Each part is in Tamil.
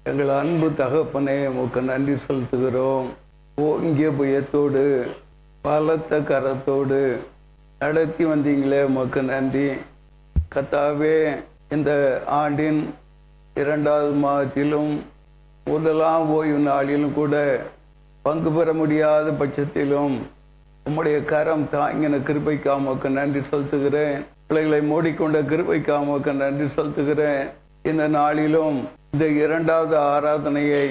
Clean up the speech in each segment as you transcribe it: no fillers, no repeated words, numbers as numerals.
எங்கள் அன்பு தகப்பனே, உமக்கு நன்றி செலுத்துகிறோம். ஓங்கிய புயத்தோடு பலத்த கரத்தோடு நடத்தி வந்தீங்களே, உமக்கு நன்றி. கர்த்தாவே, இந்த ஆண்டின் 2வது மாதத்திலும் முதலாம் ஓய்வு நாளிலும் கூட பங்கு பெற முடியாத பட்சத்திலும் உம்முடைய கரம் தாங்கின கிருபைக்காக உமக்கு நன்றி செலுத்துகிறேன். பிள்ளைகளை மூடிக்கொண்ட கிருபைக்காக உமக்கு நன்றி செலுத்துகிறேன். இந்த நாளிலும் இந்த 2வது ஆராதனையை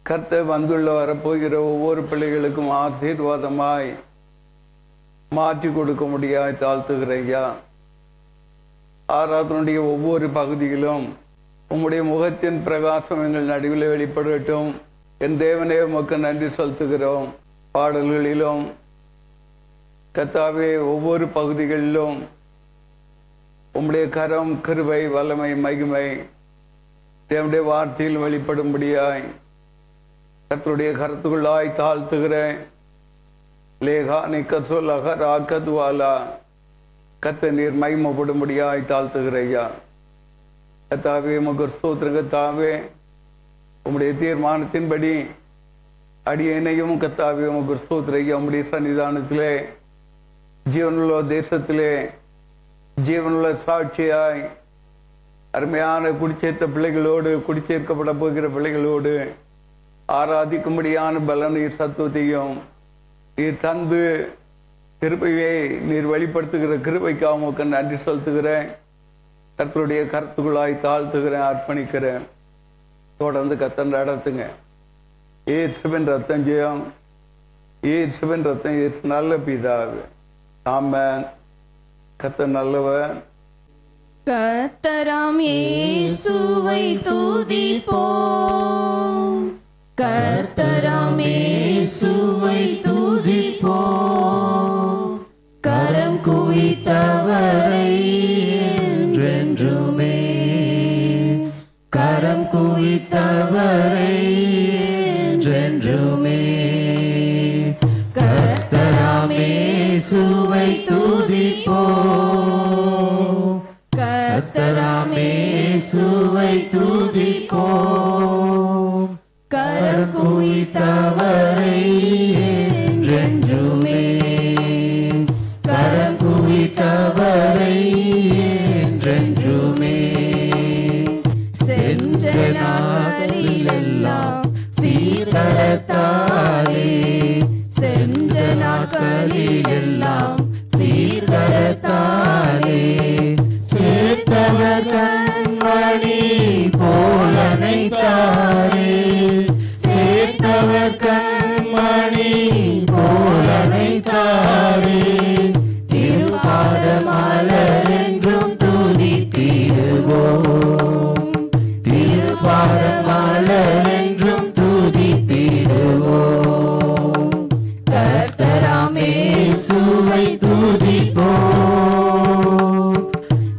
கர்த்தர் வந்துள்ள வரப்போகிற ஒவ்வொரு பிள்ளைகளுக்கும் ஆசீர்வாதமாய் மாற்றி கொடுக்க முடியாய் தாழ்த்துகிறையா. ஆராதனுடைய ஒவ்வொரு பகுதியிலும் உம்முடைய முகத்தின் பிரகாசம் எங்கள் நடுவில் வெளிப்படட்டும். என் தேவனே, உமக்கு நன்றி செலுத்துகிறோம். பாடல்களிலும் கர்த்தாவே, ஒவ்வொரு பகுதிகளிலும் உம்முடைய கரம், கிருபை, வல்லமை, மகிமை தேவனுடைய வார்த்தையில் வெளிப்படும்படியாய் கர்த்தருடைய கருத்துக்குள்ளாய் தாழ்த்துகிறேன். லேகா நிக்கசொல் அகர் ஆக்கத்வாலா, கர்த்த நீர் மகிமைப்படும்படியாய் தாழ்த்துகிறையா. கர்த்தாவே, உமக்கு ஸ்தோத்திரம். கர்த்தாவே, உம்முடைய தீர்மானத்தின்படி அடியேனையும் கர்த்தாவே உமக்கு ஸ்தோத்திரம். உம்முடைய சன்னிதானத்திலே ஜீவனுள்ள தேசத்திலே ஜீவனுள்ள சாட்சியாய் அருமையான குடிச்சேர்த்த பிள்ளைகளோடு, குடிச்சேர்க்கப்பட போகிற பிள்ளைகளோடு ஆராதிக்கும்படியான பலனையும் சத்துவத்தையும் நீர் தந்து கிருபையை நீர் வெளிப்படுத்துகிற கிருபைக்காக உமக்கு நன்றி செலுத்துகிறேன். கர்த்தருடைய கருத்துக்குள்ளாய் தாழ்த்துகிறேன், அர்ப்பணிக்கிறேன். தொடர்ந்து கர்த்தர் நடத்துங்க. இயேசுவின் ரத்தம் ஜெயம், இயேசுவின் ரத்தம், இயேசு நல்ல பிதாவே. ஆமென். கர்த்தர் நல்லவர். கர்த்தராம் இயேசுவை துதிப்போம், கர்த்தராம் இயேசுவை துதிப்போம். கரம் குவித்தவரை என்றென்றுமே, கரம் குவித்தவரை என்றென்றுமே. கர்த்தராம் இயேசுவை துதிப்போம், கர்த்தராம் இயேசுவை துதிப்போம். கரம் குவித்தவரை என்றென்றுமே, கரம் குவித்தவரை என்றென்றுமே. சென்ற நாட்களிலெல்லாம் சீர்கரத்தாலே, சென்ற நாட்களிலெல்லாம் சீர்கரத்தாலே சேர்த்தவர் கண்மணி போலனைத்தாரே, சேர்த்தவர் கண்மணி போலனைத்தாரே. திருப்பாத மலர் என்றும் துதித்திடுவோம், திருப்பாத மலர் என்றும் துதித்திடுவோம். கர்த்தராம் இயேசுவை துதிப்போம்,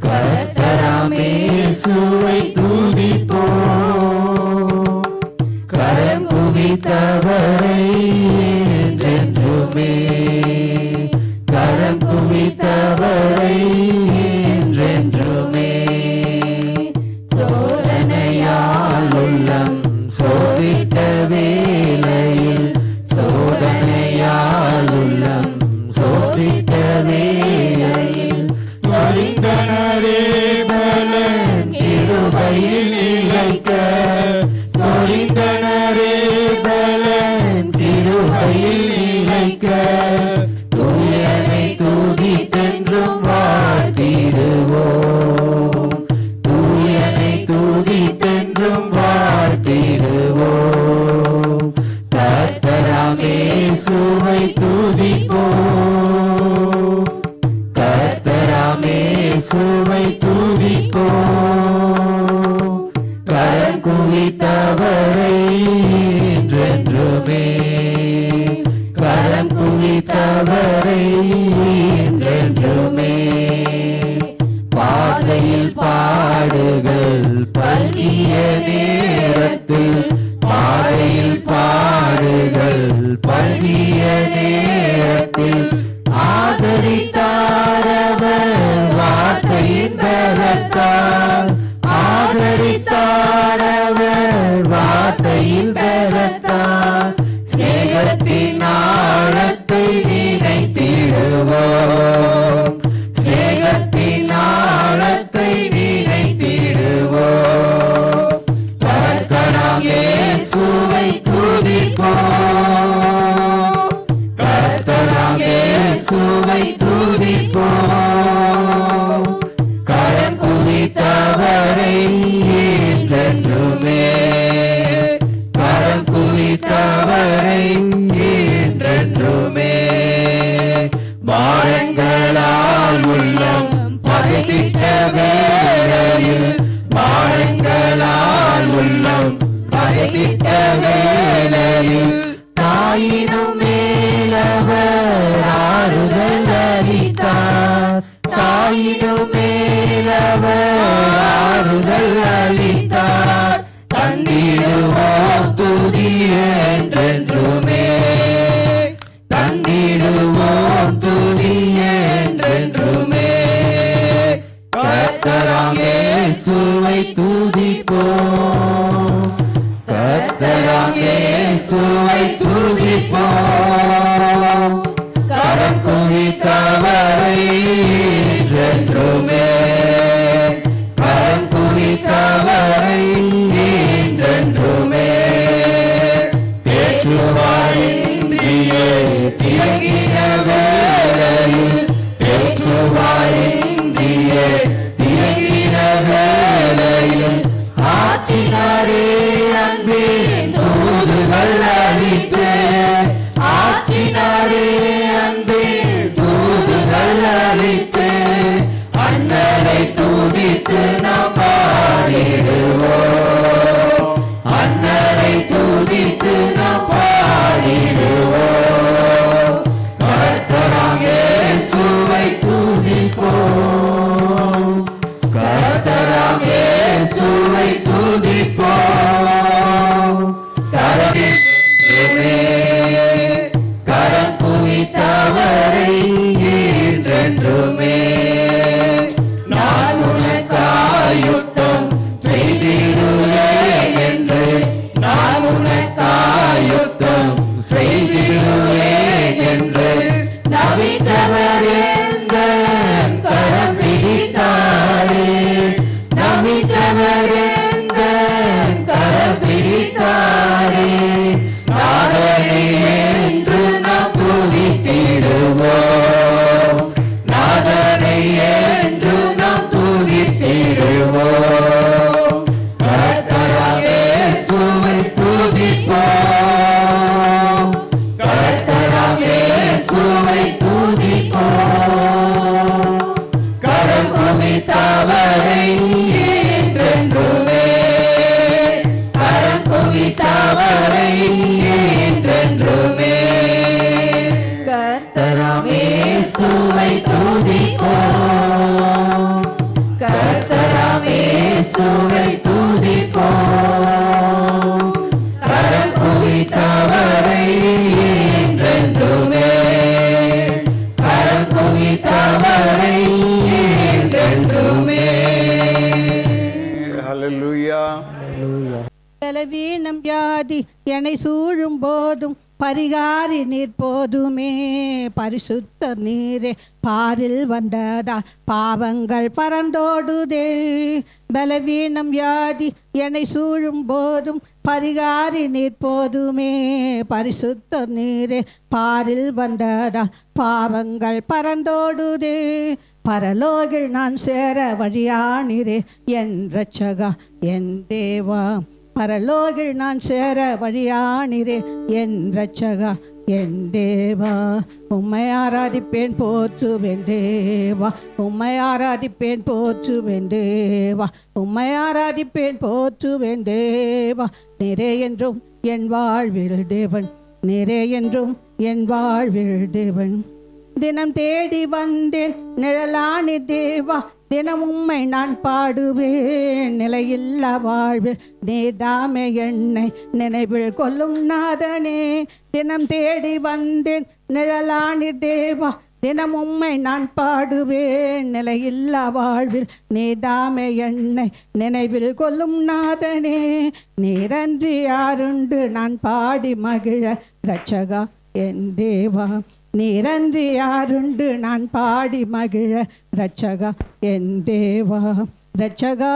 கர்த்தராம் இயேசுவை துதிப்போம். கரம் குவித்தவரை என்றென்றுமே, கரம் குவித்தவரை என்றென்றுமே. சோதனையால் உள்ளம் சோதிட்ட வேளையில், சோதனையால் உள்ளம் சோதிட்ட வேளையில் சொரிந்தனரே பலன் கிருபையில் நிலைக்க, சொரிந்தனரே பலன் கிருபையில் நிலைக்க. தூயனை துதித்தென்றும் வாழ்த்திடுவோம், தூயனை துதித்தென்றும் வாழ்த்திடுவோம். கர்த்தராம் இயேசுவை துதிப்போம், கர்த்தராம் இயேசுவை துதிப்போம். கரம் குவித்தவரை என்றென்றுமே, கரம் குவித்தவரை என்றென்றுமே. பாதையில் பாடுகள் பல்கிய நேரத்தில், பாதையில் பாடுகள் பல்கிய நேரத்தில் ஆதரித்தாரவர் வார்த்தையின் பலத்தால், ஆதரித்தாரவர் பாடுவோம், சேகத்தின் ஆழத்தை நினைத்திடுவோம். கர்த்தராம் இயேசுவை துதிப்போம், கர்த்தராம் இயேசுவை துதிப்போம். கரம் குவித்தவரை என்றென்றுமே, கரம் குவித்தவரை என்றென்றுமே. பாரங்களால் உள்ளம் பகைத்திட்ட வேளையில், பாரங்களால் உள்ளம் பகைத்திட்ட வேளையில், தாயினும் மேலவர் ஆறுதல் அளித்தார், தாயினும் மேலவர் ஆறுதல் அளித்தார். தந்திடுவோம் துதி என்றென்றுமே, தந்திடுவோம் துதி என்றென்றுமே. கர்த்தராம் இயேசுவை துதிப்போம், கர்த்தராம் இயேசுவை துதிப்போம். கரம் குவித்தவரை என்றென்றுமே, கரம் குவித்தவரை என்றென்றுமே. பேச்சுவாரின்றியே தியங்கின வேளையில், பேச்சுவாரின்றியே தியங்கின வேளையில், ஆற்றினாரே அன்பின் தூதுகள் அளித்து, ஆற்றினாரே அன்பின் தூதுகள் அளித்து. அண்ணலை துதித்து நாம் பாடிடுவோம், அண்ணலை துதித்து நாம் பாடிடுவோம். கர்த்தராம் இயேசுவை துதிப்போம், கர்த்தராம் இயேசுவை துதிப்போம். கரமே கரம் குவித்தவரை என்றென்றுமே. நான் உனக்காயுத்தம் செய்திடுவேன் என்று, நான் உனக்காயுத்தம் செய்திடுவேன் என்று, நவித்தவர் எந்தன் கரம் பிடித்தாரே, நவித்தவர் எந்தன் கரம் பிடித்தாரே. நாதனை என்று நாம் துதித்திடுவோம், நாதனை என்று நாம் துதித்திடுவோம். கர்த்தராம் இயேசுவை துதிப்போம், கர்த்தராம் இயேசுவை துதிப்போம். கரம் குவித்தவரை என்றென்றுமே, கரம் குவித்தவரை என்றென்றுமே. கர்த்தராம் இயேசுவை துதிப்போம், கர்த்தராம் இயேசுவை துதிப்போம். கரம் குவித்தவரை என்றென்றுமே, கரம் குவித்தவரை என்றென்றுமே. ஹல்லேலூயா. பலவீனம் வியாதி என்னை சூழும் போதும் பரிகாரி நீர் போதுமே. பரிசுத்தர் நீரே பாரில் வந்ததால் பாவங்கள் பறந்தோடுதே. பலவீனம் வியாதி என்னை சூழும் போதும் பரிகாரி நீர் போதுமே. பரிசுத்தர் நீரே பாரில் வந்ததால் பாவங்கள் பறந்தோடுதே. பரலோகில் நான் சேர வழியானிரே என் இரட்சகா என் தேவா. பரலோகில் நான் சேர வழியானிரே என் இரட்சகா என் தேவா. உம்மை ஆராதிப்பேன் போற்றுவேன் தேவா, உம்மை ஆராதிப்பேன் போற்றுவேன் தேவா, உம்மை ஆராதிப்பேன் போற்றுவேன் தேவா. நிறைய என்றும் என் வாழ்வில் தேவன், நிறைய என்றும் என் வாழ்வில் தேவன். தினம் தேடி வந்தேன் நிழலானி தேவா, தினம் உம்மை நான் பாடுவேன். நிலையில்லா வாழ்வில் நீதாமே என்னை நினைவில் கொள்ளும் நாதனே. தினம் தேடி வந்தேன் நிழலானி தேவா, தினம் உம்மை நான் பாடுவேன். நிலையில்லா வாழ்வில் நீதாமே என்னை நினைவில் கொள்ளும் நாதனே. நீரன்றி யாருண்டு நான் பாடி மகிழ இரட்சகா என் தேவா. நீரன்றி யாருண்டு நான் பாடி மகிழ ரட்சகா என் தேவா ரட்சகா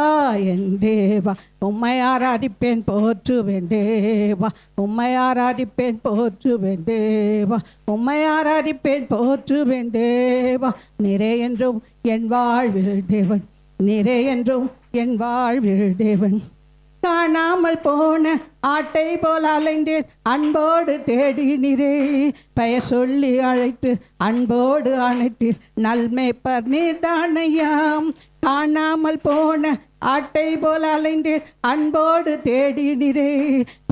என் தேவா உம்மை ஆராதிப்பேன் போற்றுவேன் தேவா உம்மை ஆராதிப்பேன் போற்றுவேன் தேவா உம்மை ஆராதிப்பேன் போற்றுவேன் தேவா நிறை என்றும் என் வாழ்வில் தேவன் நிறை என்றும் என் வாழ்வில் தேவன் காணாமல் போன ஆட்டை போல் அலைந்தேன் அன்போடு தேடினீரே பெயர் சொல்லி அழைத்து அன்போடு அணைத்தீர் நல்மேப்பர் நீர்தானையாம் காணாமல் போன ஆட்டை போல் அலைந்தேன் அன்போடு தேடினீரே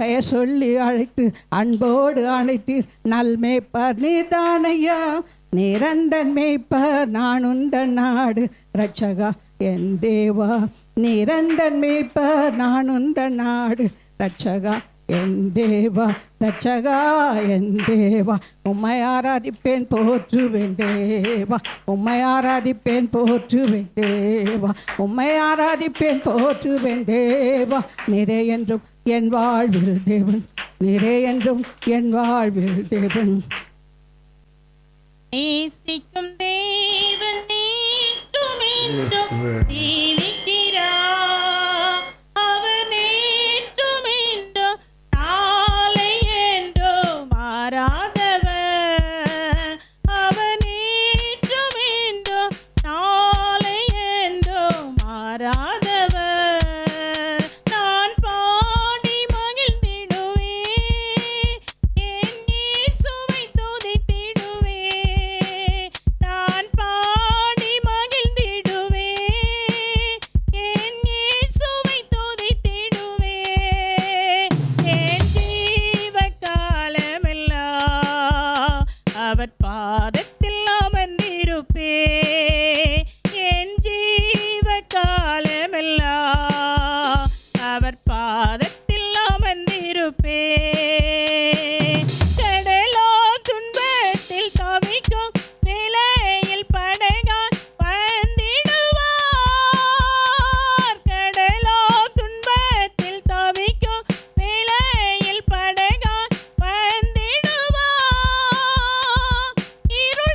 பெயர் சொல்லி அழைத்து அன்போடு அணைத்தீர் நல்மேப்பர் நீர்தானையாம் நிரந்தன் மேய்ப்பர் நான் உந்தன் நாடு ரட்சகா என் தேவா நிரந்தன் மேய்ப்பர் நான் உந்தன் நாடு ரட்சகா என் தேவா ரட்சகா என் தேவா உம்மை ஆராதிப்பேன் போற்றுவேன் தேவா உம்மை ஆராதிப்பேன் போற்றுவேன் தேவா உம்மை ஆராதிப்பேன் போற்றுவேன் தேவா நிறை என்றும் என் வாழ்வில் தேவன் நிறை என்றும் என் வாழ்வில் தேவன் நேசிக்கும் தேவன் நேற்றும் என்றும் ஜீவிக்கிறார். அவர் நேற்றும் என்றும் நாளை என்றும் மாறாதவர். அவர் நேற்றும் என்றும் நாளை என்றும் மாறாதவர். நான் பாடி மகிழ்ந்திடுவேன், என் இயேசுவை துதித்திடுவேன். நான் பாடி மகிழ்ந்திடுவேன், என் இயேசுவை துதித்திடுவேன். என் ஜீவ காலமெல்லாம் அவர் பாதத்தில் அமர்ந்திருப்பேன். என் ஜீவ காலமெல்லாம் அவர் பாதத்தில் அமர்ந்திருப்பேன். கடலோ துன்பத்தில் தவிக்கும் நிலையில் படகாய் வந்திடுவார். கடலோ துன்பத்தில் தவிக்கும் நிலையில் படகாய் வந்திடுவார். இருள்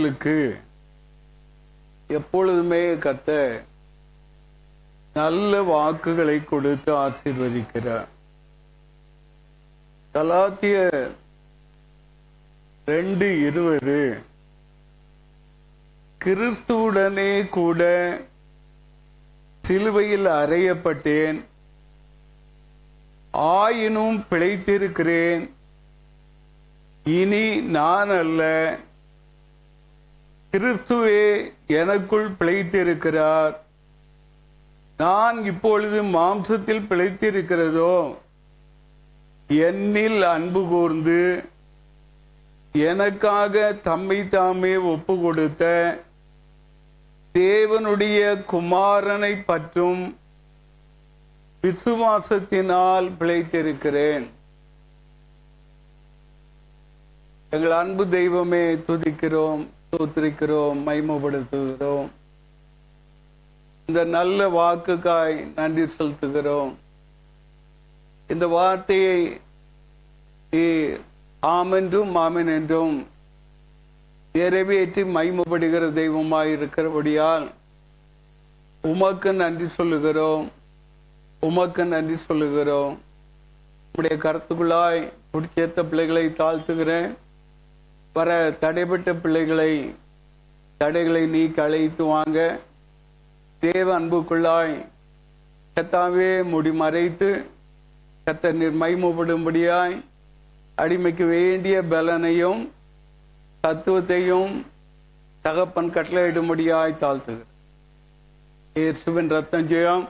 பிள்ளைகளுக்கு எப்பொழுதுமே கர்த்தர் நல்ல வாக்குகளை கொடுத்து ஆசீர்வதிக்கிறார். கலாத்தியர் 2:20 கிறிஸ்துவுடனே கூட சிலுவையில் அறையப்பட்டேன், ஆயினும் பிழைத்திருக்கிறேன், இனி நான் அல்ல, கிறிஸ்துவே எனக்குள் பிழைத்திருக்கிறார், நான் இப்பொழுது மாம்சத்தில் பிழைத்திருக்கிறதோ என்னில் அன்பு கூர்ந்து எனக்காக தம்மை தாமே ஒப்பு கொடுத்த தேவனுடைய குமாரனை பற்றும் விசுவாசத்தினால் பிழைத்திருக்கிறேன். எங்கள் அன்பு தெய்வமே, துதிக்கிறோம், ஸ்தோத்திரிக்கிறோம், மகிமைப்படுத்துகிறோம். இந்த நல்ல வாக்குக்காய் நன்றி செலுத்துகிறோம். இந்த வார்த்தையை ஆமென்றும் ஆமென் என்றும் நிறைவேற்றி மகிமைப்படுகிற தெய்வமாய் இருக்கிறபடியால் உமக்கு நன்றி சொல்லுகிறோம், உமக்கு நன்றி சொல்லுகிறோம். உடைய கருத்துக்குள்ளாய் பிடிச்சேத்த பிள்ளைகளை தாழ்த்துகிறேன். வர தடைப்பட்ட பிள்ளைகளை தடைகளை நீக்கி அழைத்து வாங்க. தேவ அன்புக்குள்ளாய் கர்த்தாவே முடி மறைத்து கர்த்தர் நீர் மகிமைப்படும்படியாய் அடிமைக்கு வேண்டிய பலனையும் தத்துவத்தையும் தகப்பன் கட்டளையிடும்படியாய் தாழ்த்துகிறேன். இயேசுவின் ரத்தம் ஜெயம்,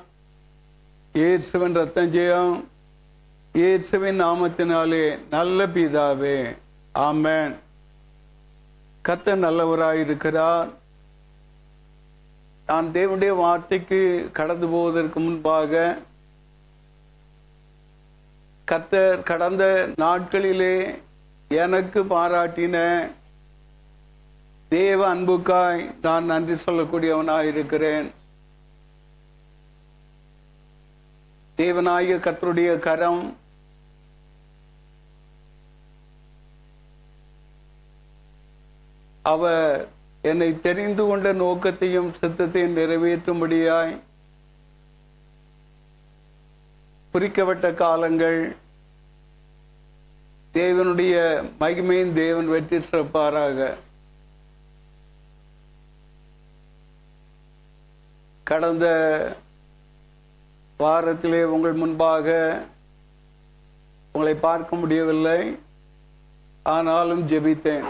இயேசுவின் ரத்தம் ஜெயம், இயேசுவின் நாமத்தினாலே நல்ல பிதாவே, ஆமென். கர்த்தர் நல்லவராய் இருக்கிறார். நான் தேவனுடைய வார்த்தைக்கு கடந்து போவதற்கு முன்பாக கர்த்தர் கடந்த நாட்களிலே எனக்கு பாராட்டின தேவ அன்புக்காய் நான் நன்றி சொல்லக்கூடியவனாய் இருக்கிறேன். தேவனாகிய கர்த்தருடைய கரம் அவர் என்னை தெரிந்து கொண்ட நோக்கத்தையும் சித்தத்தையும் நிறைவேற்றும்படியாய் குறிக்கப்பட்ட காலங்கள் தேவனுடைய மகிமையின் தேவன் வெற்றி சிறப்பாராக. கடந்த வாரத்திலே உங்கள் முன்பாக உங்களை பார்க்க முடியவில்லை, ஆனாலும் ஜெபித்தேன்.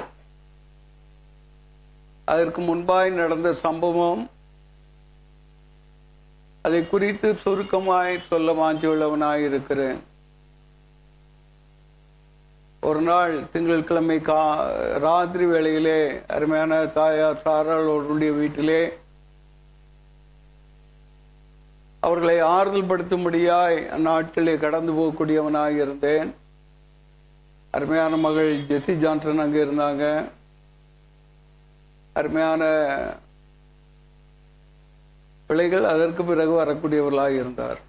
அதற்கு முன்பாய் நடந்த சம்பவம், அதை குறித்து சுருக்கமாய் சொல்ல வாஞ்சியுள்ளவனாய் இருக்கிறேன். ஒரு நாள் திங்கட்கிழமை ராத்திரி வேளையிலே அருமையான தாயார் சாராளுடைய வீட்டிலே அவர்களை ஆறுதல் படுத்தும்படியாய் அந்நாட்களே கடந்து போகக்கூடியவனாக இருந்தேன். அருமையான மகள் ஜெசி ஜான்சன் அங்கே இருந்தாங்க. அருமையான பிள்ளைகள் அதற்கு பிறகு வரக்கூடியவர்களாக இருந்தார்.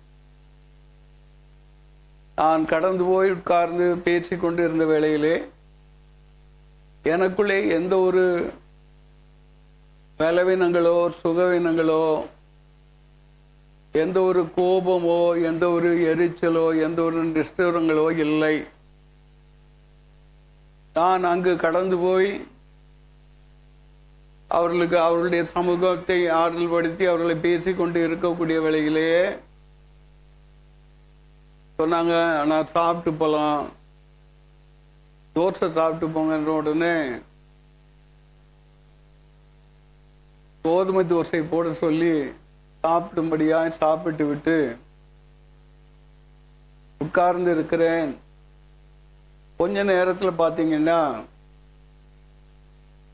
நான் கடந்து போய் உட்கார்ந்து பேசிக்கொண்டு இருந்த வேளையிலே எனக்குள்ளே எந்த ஒரு பலவீனங்களோ சுகவீனங்களோ எந்த ஒரு கோபமோ எந்த ஒரு எரிச்சலோ எந்த ஒரு நிஷ்டூரங்களோ இல்லை. நான் அங்கு கடந்து போய் அவர்களுக்கு அவர்களுடைய சமூகத்தை ஆறுதல் படுத்தி அவர்களை பேசிக்கொண்டு இருக்கக்கூடிய வேளையிலேயே சொன்னாங்க, நான் சாப்பிட்டு போகலாம், தோசை சாப்பிட்டு போங்கன்ற உடனே கோதுமை தோசை போட சொல்லி சாப்பிடும்படியாக சாப்பிட்டு விட்டு உட்கார்ந்து இருக்கிறேன். கொஞ்ச நேரத்தில் பார்த்தீங்கன்னா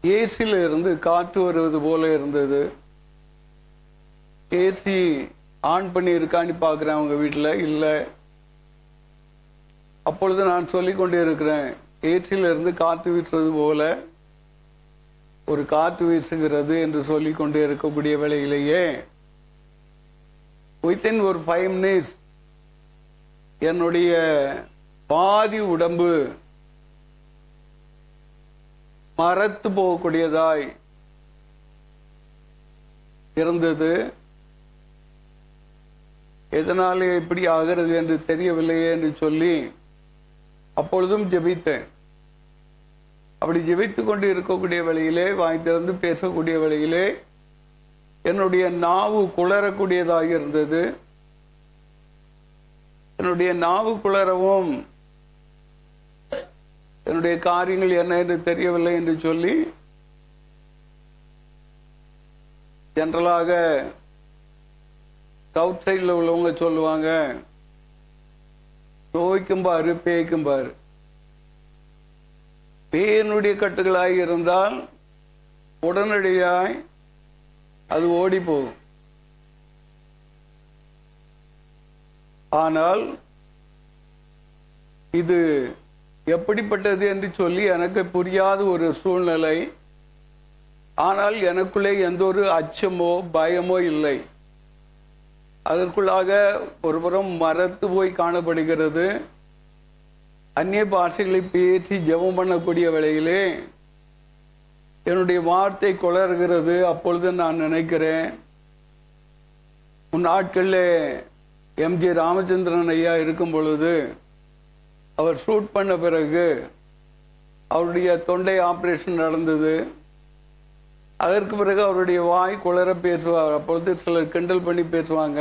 ஏசியில் இருந்து காற்று வருவது போல இருந்தது. ஏசி ஆன் பண்ணி இருக்கான்னு பார்க்குறேன், அவங்க வீட்டில் இல்லை. அப்பொழுது நான் சொல்லிக்கொண்டே இருக்கிறேன், ஏசியில் இருந்து காற்று வீசுவது போல ஒரு காற்று வீசுகிறது என்று சொல்லிக்கொண்டே இருக்கக்கூடிய வேளையிலேயே வித்தின் ஒரு 5 minutes என்னுடைய பாதி உடம்பு மரத்து போகக்கூடியதாய் இருந்தது. எதனாலே இப்படி ஆகிறது என்று தெரியவில்லையே என்று சொல்லி அப்பொழுதும் ஜெபித்தேன். அப்படி ஜெபித்து கொண்டு இருக்கக்கூடிய வேளையிலே, வாய் திறந்து பேசக்கூடிய வேளையிலே என்னுடைய நாவு குளறக்கூடியதாக இருந்தது. என்னுடைய நாவு குளறவும் என்னுடைய காரியங்கள் என்ன என்று தெரியவில்லை என்று சொல்லி ஜெனரலாக சவுத் சைடில் உள்ளவங்க சொல்லுவாங்க, நோய்க்கும் பாரு பேய்க்கும் பாரு. பேயனுடைய கட்டுகளாய் இருந்தால் உடனடியாய் அது ஓடி போகும். ஆனால் இது எப்படிப்பட்டது என்று சொல்லி எனக்கு புரியாத ஒரு சூழ்நிலை. ஆனால் எனக்குள்ளே எந்த ஒரு அச்சமோ பயமோ இல்லை. அதற்குள்ளாக ஒருபுறம் மரத்து போய் காணப்படுகிறது. அந்நிய பாஷைகளை பேசி ஜெபம் பண்ணக்கூடிய வேளையிலே என்னுடைய வார்த்தை குளறுகிறது. அப்பொழுது நான் நினைக்கிறேன், முன்னாட்களில் எம்ஜி ராமச்சந்திரன் ஐயா இருக்கும் பொழுது அவர் ஷூட் பண்ண பிறகு அவருடைய தொண்டை ஆபரேஷன் நடந்தது. அதற்கு பிறகு அவருடைய வாய் குளற பேசுவார். அப்பொழுது சிலர் கிண்டல் பண்ணி பேசுவாங்க,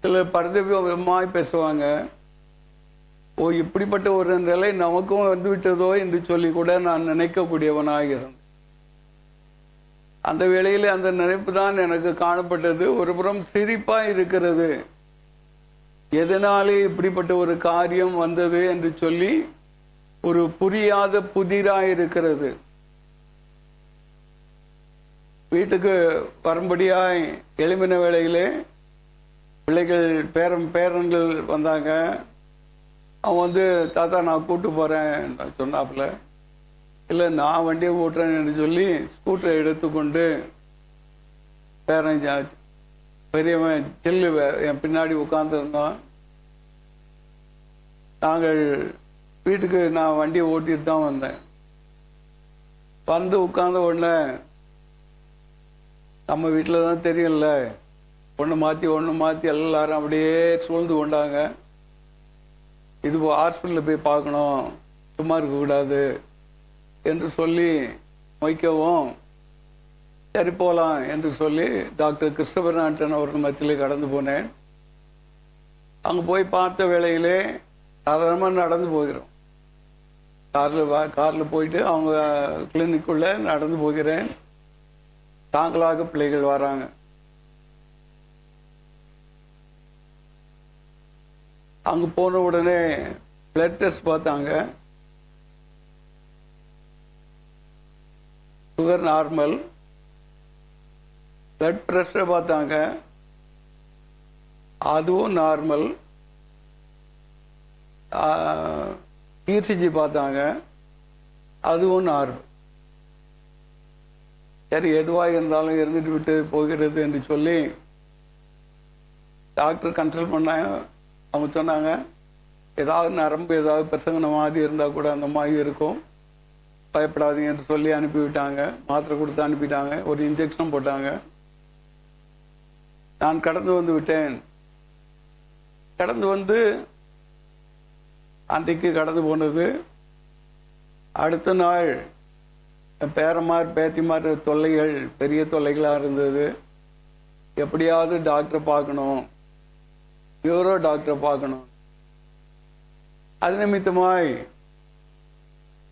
சிலர் பரிதவியமாய் பேசுவாங்க. ஓ, இப்படிப்பட்ட ஒரு நிலை நமக்கும் வந்து விட்டதோ என்று சொல்லி கூட நான் நினைக்கக்கூடியவனாக இருந்தேன். அந்த வேளையிலே அந்த நினைப்பு தான் எனக்கு காணப்பட்டது. ஒரு புறம் சிரிப்பா இருக்கிறது, எதனாலே இப்படிப்பட்ட ஒரு காரியம் வந்தது என்று சொல்லி ஒரு புரியாத புதிராய் இருக்கிறது. வீட்டுக்கு வரும்படியாய் எழும்பின வேளையிலே பிள்ளைகள் பேரன்கள் வந்தாங்க. அவன் வந்து, தாத்தா நான் கூட்டு போறேன் சொன்னாப்புல. இல்லை, நான் வண்டியை ஓட்டுறேன் என்று சொல்லி ஸ்கூட்டரை எடுத்துக்கொண்டு பேரன் பெரியவன் செல்லு என் பின்னாடி உட்கார்ந்துருந்தான். நாங்கள் வீட்டுக்கு நான் வண்டியை ஓட்டிட்டு தான் வந்தேன். வந்து உட்கார்ந்த உடனே, நம்ம வீட்டில் தான் தெரியல, ஒன்று மாற்றி எல்லாரும் அப்படியே சூழ்ந்து கொண்டாங்க. இது ஹாஸ்பிட்டலில் போய் பார்க்கணும், சும்மா இருக்கக்கூடாது என்று சொல்லி மொய்க்கவும், சரி போகலாம் என்று சொல்லி டாக்டர் கிறிஸ்டபர்நாட்டன் அவர்கள் மத்தியிலே கடந்து போனேன். அங்கே போய் பார்த்த வேளையிலே சாதாரணமாக நடந்து போகிறோம். காரில் போயிட்டு அவங்க கிளினிக்குள்ளே நடந்து போகிறேன். தாங்களாக பிள்ளைகள் வராங்க. அங்கே போன உடனே பிளட் டெஸ்ட் பார்த்தாங்க. Sugar normal. பிளட் ப்ரெஷர் பார்த்தாங்க, அதுவும் நார்மல். இசிஜி பார்த்தாங்க, அதுவும் நார்மல். சரி, எதுவாக இருந்தாலும் இருந்துட்டு விட்டு போகிறது என்று சொல்லி டாக்டர் கன்சல்ட் பண்ணாங்க. அவங்க சொன்னாங்க, ஏதாவது நரம்பு ஏதாவது பிரசங்கன மாதிரி இருந்தால் கூட அந்த மாதிரி இருக்கும், பயப்படாதீங்க என்று சொல்லி அனுப்பிவிட்டாங்க. மாத்திரை கொடுத்து அனுப்பிட்டாங்க. ஒரு இன்ஜெக்ஷன் போட்டாங்க. நான் கடந்து வந்து விட்டேன். கடந்து வந்து அன்றைக்கு கடந்து போனது. அடுத்த நாள் பேரமார் பேத்திமார் தொல்லைகள் பெரிய தொல்லைகளாக இருந்தது. எப்படியாவது டாக்டரை பார்க்கணும், நியூரோ டாக்டரை பார்க்கணும். அது நிமித்தமாய்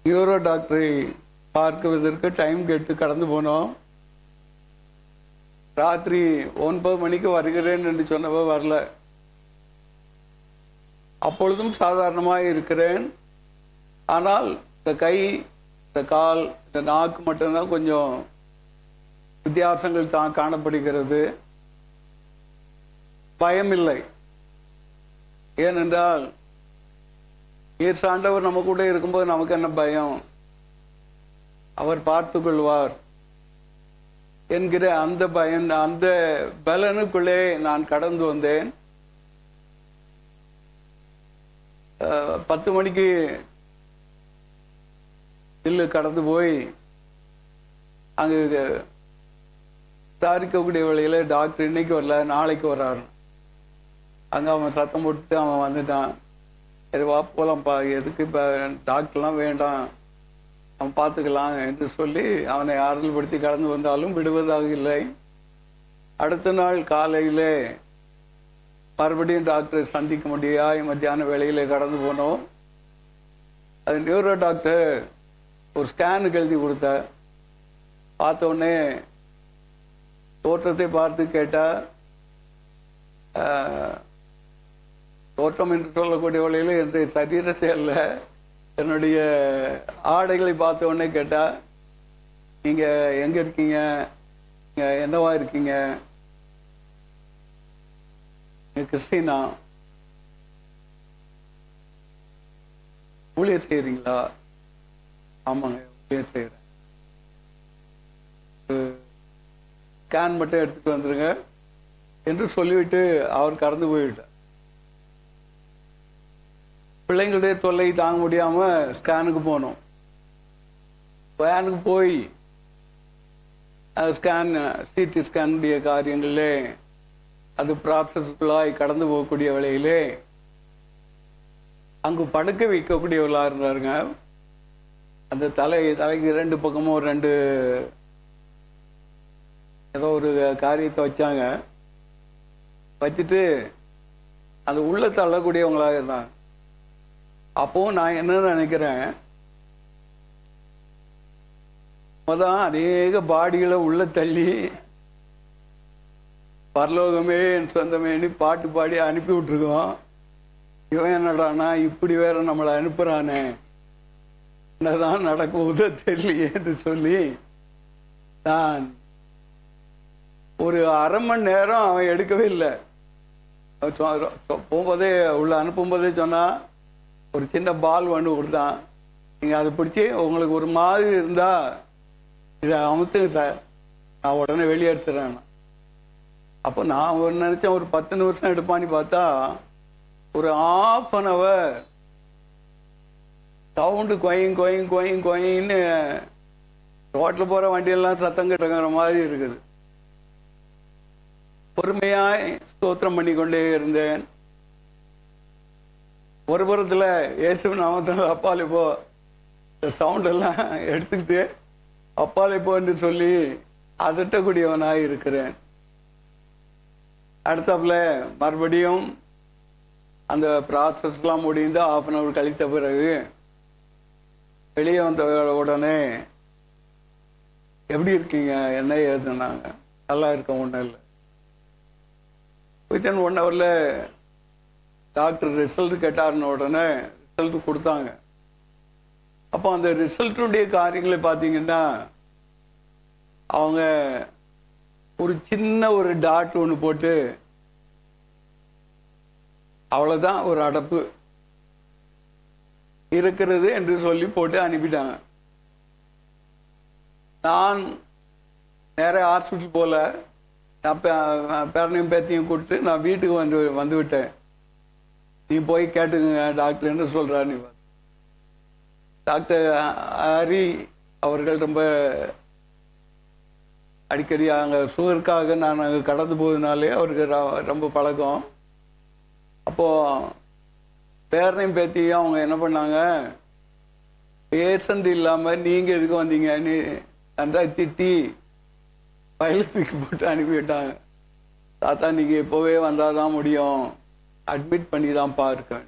நியூரோ டாக்டரை பார்க்குவதற்கு டைம் கேட்டு கடந்து போனோம். ராத்திரி 9 மணிக்கு வருகிறேன் என்று சொன்னவ வரல. அப்பொழுதும் சாதாரணமாக இருக்கிறேன். ஆனால் இந்த கை, இந்த கால், இந்த நாக்கு மட்டும்தான் கொஞ்சம் வித்தியாசங்கள் தான் காணப்படுகிறது. பயமில்லை. ஏனென்றால் ஈர்சாண்டவர் நம்ம கூட இருக்கும்போது நமக்கு என்ன பயம்? அவர் பார்த்து கொள்வார் என்கிற அந்த பயம், அந்த பலனுக்குள்ளே நான் கடந்து வந்தேன். 10 மணிக்கு இல்லு கடந்து போய் அங்கு விசாரிக்கக்கூடிய வேளையில் டாக்டர் இன்னைக்கு வரல, நாளைக்கு வர்றாரு. அங்கே அவன் சத்தம் போட்டு அவன் வந்துட்டான். சரி வா போகலாம்ப்பா, எதுக்கு இப்போ டாக்டர்லாம் வேண்டாம், அவன் பார்த்துக்கலாம் என்று சொல்லி அவனை ஆறுதல்படுத்தி கடந்து வந்தாலும் விடுவதாக இல்லை. அடுத்த நாள் காலையில் மறுபடியும் டாக்டரை சந்திக்க முடியாய் மத்தியான வேளையில் கடந்து போனோம். அது நியூரோ டாக்டர் ஒரு ஸ்கேனுக்கு எழுதி கொடுத்த. பார்த்த உடனே தோற்றத்தை பார்த்து கேட்டால், தோற்றம் என்று சொல்லக்கூடிய வழியில் என்னுடைய சரீரத்தை அல்ல, என்னுடைய ஆடைகளை பார்த்த உடனே கேட்டால், நீங்கள் எங்கே இருக்கீங்க, நீங்கள் என்னவா இருக்கீங்க, நீங்கள் கிறிஸ்டினா, ஊழியர் செய்கிறீங்களா? ஆமாங்க, ஊழியர் செய்கிறேன். ஸ்கேன் மட்டும் எடுத்துகிட்டு வந்துருங்க என்று சொல்லிவிட்டு அவர் கடந்து போய்விட்டார். பிள்ளைங்களுடைய தொல்லை தாங்க முடியாமல் ஸ்கேனுக்கு போனோம். ஸ்கேனுக்கு போய் ஸ்கேன் சிடி ஸ்கேனுடைய காரியங்களே அது ப்ராசஸ்க்குள்ளாய் கடந்து போகக்கூடிய வேளையிலே அங்கு படுக்க வைக்கக்கூடியவர்களாக இருந்தாருங்க. அந்த தலைக்கு 2 பக்கமும் 2 ஏதோ ஒரு காரியத்தை வச்சாங்க. வச்சுட்டு அது உள்ள தள்ளக்கூடியவங்களாக இருந்தாங்க. அப்போ நான் என்ன நினைக்கிறேன், அப்போதான் அநேக பாடிகளை உள்ள தள்ளி பரலோகமே என் சொந்தமேனு பாட்டு பாடி அனுப்பி விட்டுருக்கோம். இவன் என்னடானா இப்படி வேற நம்மளை அனுப்புறானே, என்னதான் நடக்குவதோ தெரியலையே என்று சொல்லி நான் ஒரு அரை மணி நேரம் அவன் எடுக்கவே இல்லை. போகும்போதே உள்ள அனுப்பும்போதே சொன்னா, ஒரு சின்ன பால் ஒன்று கொடுத்தான், நீங்கள் அதை பிடிச்சி உங்களுக்கு ஒரு மாதிரி இருந்தால் இதை அமுத்துங்க சார், நான் உடனே வெளியே எடுத்துறேன். அப்போ நான் நினச்சேன் ஒரு 10 நிமிஷம் எடுப்பான்னு பார்த்தா ஒரு 1/2 hour சவுண்டு கொயின்னு ரோட்டில் போகிற வண்டியெல்லாம் சத்தம் கட்டுங்கிற மாதிரி இருக்குது. பொறுமையாய் ஸ்தோத்திரம் பண்ணி கொண்டே இருந்தேன். ஒரு புறத்தில் இயேசு நாமத்தில் அப்பாலே போ, இந்த சவுண்டெல்லாம் எடுத்துக்கிட்டு அப்பாலே போ என்று சொல்லி அதட்டக்கூடியவனாக இருக்கிறேன். அடுத்தாப்புல மறுபடியும் அந்த ப்ராசஸ்லாம் முடிந்து 1/2 hour கழித்த பிறகு வெளியே வந்த உடனே எப்படி இருக்கீங்க, என்ன ஏதுனாங்க. நல்லா இருக்க, ஒன்றும் இல்லை. வித்தின் 1 hourல டாக்டர் ரிசல்ட் கேட்டாருன்னு உடனே ரிசல்ட் கொடுத்தாங்க. அப்போ அந்த ரிசல்ட்டுடைய காரியங்களை பார்த்தீங்கன்னா, அவங்க ஒரு சின்ன ஒரு டாட் ஒன்று போட்டு அவ்வளோதான் ஒரு அடப்பு இருக்கிறது என்று சொல்லி போட்டு அனுப்பிட்டாங்க. நான் நேர ஹாஸ்பிட்டல் போல, நான் பேரனையும் பேத்தையும் கூப்பிட்டு நான் வீட்டுக்கு வந்து விட்டேன். நீ போய் கேட்டுங்க டாக்டர் என்ன சொல்றாரு. டாக்டர் ஹரி அவர்கள் ரொம்ப அடிக்கடி அங்கே சுகருக்காக நான் அங்கே கடந்து போவதுனாலே அவருக்கு ரொம்ப பழக்கம். அப்போது பேரனையும் பேத்தியும் அவங்க என்ன பண்ணாங்க, பேஷண்ட் இல்லாமல் நீங்கள் எதுக்கு வந்தீங்கன்னு நன்றா திட்டி ஃபைல் தூக்கி போட்டு அனுப்பிவிட்டாங்க. தாத்தா நீங்கள் இப்போவே வந்தால் தான் முடியும், அட்மிட் பண்ணி தான் பார்க்க.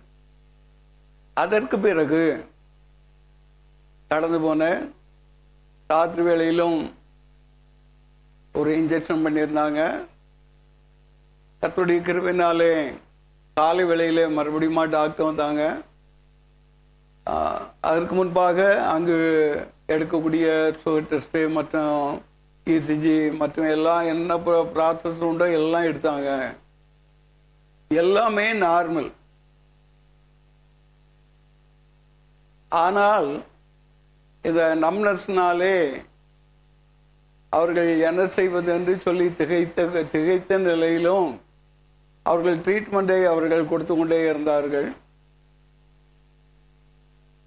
அதற்கு பிறகு கடந்து போனேன். ராத்திரி வேளையிலும் ஒரு இன்ஜெக்ஷன் பண்ணியிருந்தாங்க. கர்த்தருடைய கிருபையினாலே காலை வேளையிலே மறுபடியும் டாக்டர் வந்தாங்க. அதற்கு முன்பாக அங்கு எடுக்கக்கூடிய சுகர் டெஸ்ட்டு மற்றும் இசிஜி மற்றும் எல்லாம் என்ன ப்ராசஸ் உண்டோ எல்லாம் எடுத்தாங்க. எல்லாமே நார்மல். ஆனால் இந்த நம்னர்ஸ்னாலே அவர்கள் என்ன செய்வது என்று சொல்லி திகைத்த நிலையிலும் அவர்கள் ட்ரீட்மெண்ட்டை அவர்கள் கொடுத்து கொண்டே இருந்தார்கள்.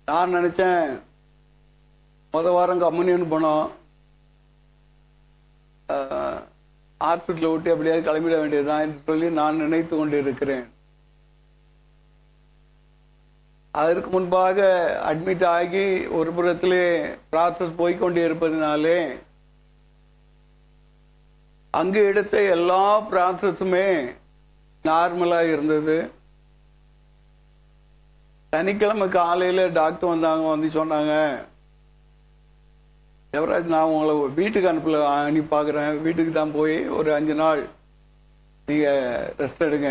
நான் நினைச்சேன், முத வாரம் கம்யூனியன் போனோம், ஹாஸ்பிட்டலை விட்டு எப்படியாவது கிளம்பிட வேண்டியதுதான் என்று சொல்லி நான் நினைத்து கொண்டு இருக்கிறேன். அதற்கு முன்பாக அட்மிட் ஆகி ஒரு புறத்திலே ப்ராசஸ் போய்கொண்டே இருப்பதினாலே அங்கு எடுத்த எல்லா ப்ராசஸுமே நார்மலாக இருந்தது. சனிக்கிழமை காலையில் டாக்டர் வந்து சொன்னாங்க, எவராஜ் நான் உங்களை வீட்டுக்கு அனுப்பி பார்க்குறேன், வீட்டுக்கு தான் போய் ஒரு 5 நாள் நீங்கள் ரெஸ்ட் எடுங்க.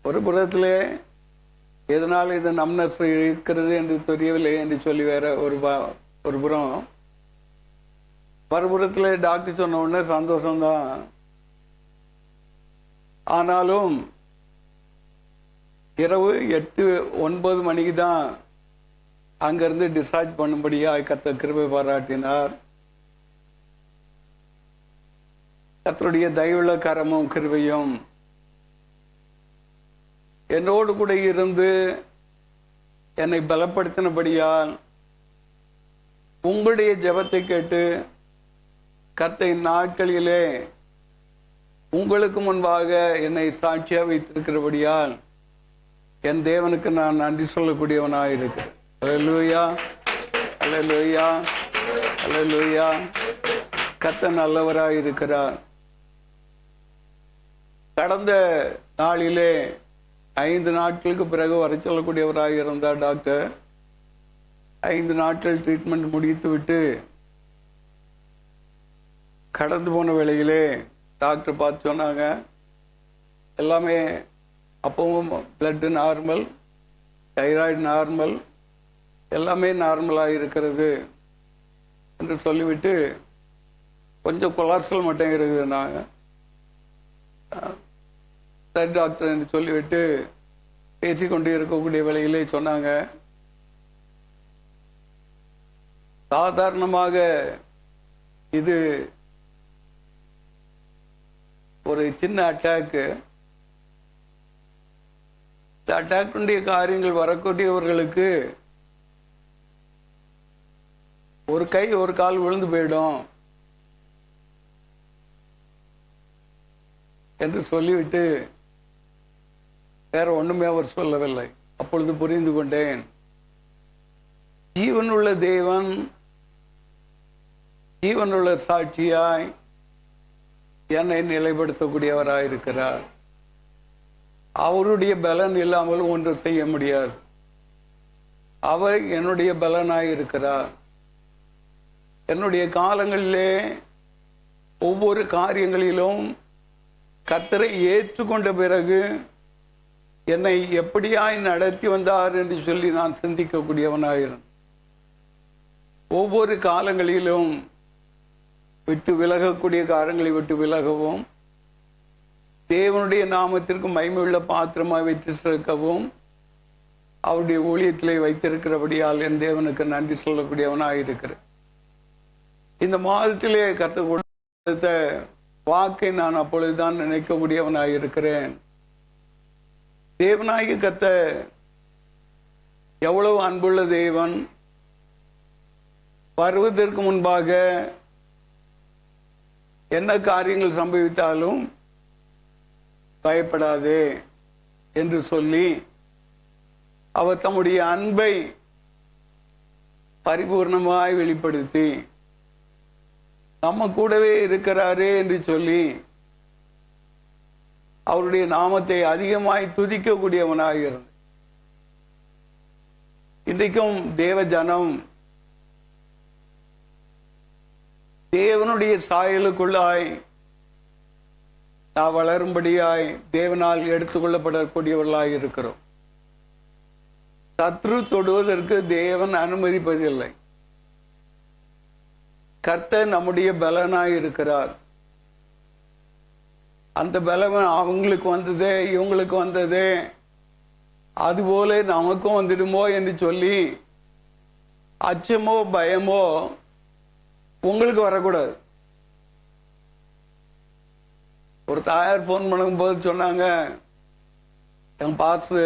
ஒரு புறத்திலே எதனால் இது நம்னஸ் இருக்கிறது என்று தெரியவில்லை என்று சொல்லி வேற ஒரு புறம், மறுபுறத்தில் டாக்டர் சொன்ன உடனே சந்தோஷம்தான். ஆனாலும் இரவு 8-9 மணிக்கு தான் அங்கிருந்து டிஸ்சார்ஜ் பண்ணும்படியாக கர்த்தர் கிருபை பாராட்டினார். கர்த்தருடைய தயவுள்ள கரமும் கிருபையும் என்னோடு கூட இருந்து என்னை பலப்படுத்தினபடியால் உங்களுடைய ஜெபத்தை கேட்டு கர்த்தரின் நாட்களிலே உங்களுக்கு முன்பாக என்னை சாட்சியாக வைத்திருக்கிறபடியால் என் தேவனுக்கு நான் நன்றி சொல்லக்கூடியவனாக இருக்கிறேன். அல்லேலூயா, அல்லேலூயா, அல்லேலூயா. கர்த்தர் நல்லவராக இருக்கிறார். கடந்த நாளிலே 5 நாட்களுக்கு பிறகு வர சொல்லக்கூடியவராக இருந்தார் டாக்டர். 5 நாட்கள் ட்ரீட்மெண்ட் முடித்து விட்டு கடந்து போன வேளையிலே டாக்டர் பார்த்து சொன்னாங்க, எல்லாமே அப்பவும் பிளட்டு நார்மல், தைராய்டு நார்மல், எல்லாமே நார்மலாக இருக்கிறது என்று சொல்லிவிட்டு கொஞ்சம் கொலாஸ்ட்ரால் மட்டும் இருக்குது. நாங்கள் சரி டாக்டர் என்று சொல்லிவிட்டு பேசிக்கொண்டு இருக்கக்கூடிய வேளையிலே சொன்னாங்க, சாதாரணமாக இது ஒரு சின்ன அட்டாக்கு. அட்டாக்குடைய காரியங்கள் வரக்கூடியவர்களுக்கு ஒரு கை ஒரு கால் விழுந்து போயிடும் என்று சொல்லிவிட்டு வேற ஒண்ணுமே அவர் சொல்லவில்லை. அப்பொழுது புரிந்து கொண்டேன், ஜீவனுள்ள தேவன் ஜீவனுள்ள சாட்சியாய் என்னை நிலைப்படுத்தக்கூடியவராயிருக்கிறார். அவருடைய பலன் இல்லாமல் ஒன்று செய்ய முடியாது. அவர் என்னுடைய பலனாய் இருக்கிறார். என்னுடைய காலங்களிலே ஒவ்வொரு காரியங்களிலும் கர்த்தரை ஏற்றுக்கொண்ட பிறகு என்னை எப்படியாய் நடத்தி வந்தார் என்று சொல்லி நான் சிந்திக்கக்கூடியவனாயிருந்தேன். ஒவ்வொரு காலங்களிலும் விட்டு விலகக்கூடிய காரியங்களை விட்டு விலகவும், தேவனுடைய நாமத்திற்கு மகிமையுள்ள பாத்திரமாய் வைத்து சேர்க்கவும் அவருடைய ஊழியத்திலே வைத்திருக்கிறபடியால் என் தேவனுக்கு நன்றி சொல்லக்கூடியவனாயிருக்கிறேன். இந்த மாதத்திலே கர்த்தர் கொடுத்த வாக்கை நான் அப்பொழுதுதான் நினைக்கக்கூடியவனாயிருக்கிறேன். தேவனாகி கர்த்தர் எவ்வளவு அன்புள்ள தேவன். வருவதற்கு முன்பாக என்ன காரியங்கள் சம்பவித்தாலும் பயப்படாதே என்று சொல்லி அவர் தம்முடைய அன்பை பரிபூர்ணமாய் வெளிப்படுத்தி நம்ம கூடவே இருக்கிறாரே என்று சொல்லி அவருடைய நாமத்தை அதிகமாய் துதிக்கக்கூடியவனாக இருந்தது. இன்றைக்கும் தேவ ஜனம் தேவனுடைய சாயலுக்குள்ளாய் நான் வளரும்படியாய் தேவனால் எடுத்துக்கொள்ளப்படக்கூடியவர்களாய் இருக்கிறோம். சத்ரு தொடுவதற்கு தேவன் அனுமதிப்பதில்லை. கர்த்தர் நம்முடைய பலனாய் இருக்கிறார். அந்த பலவன் அவங்களுக்கு வந்ததே இவங்களுக்கு வந்ததே அதுபோல நமக்கும் வந்துடுமோ என்று சொல்லி அச்சமோ பயமோ உங்களுக்கு வரக்கூடாது. ஒரு தாயார் போன் பண்ணும்போது சொன்னாங்க, என் பாசு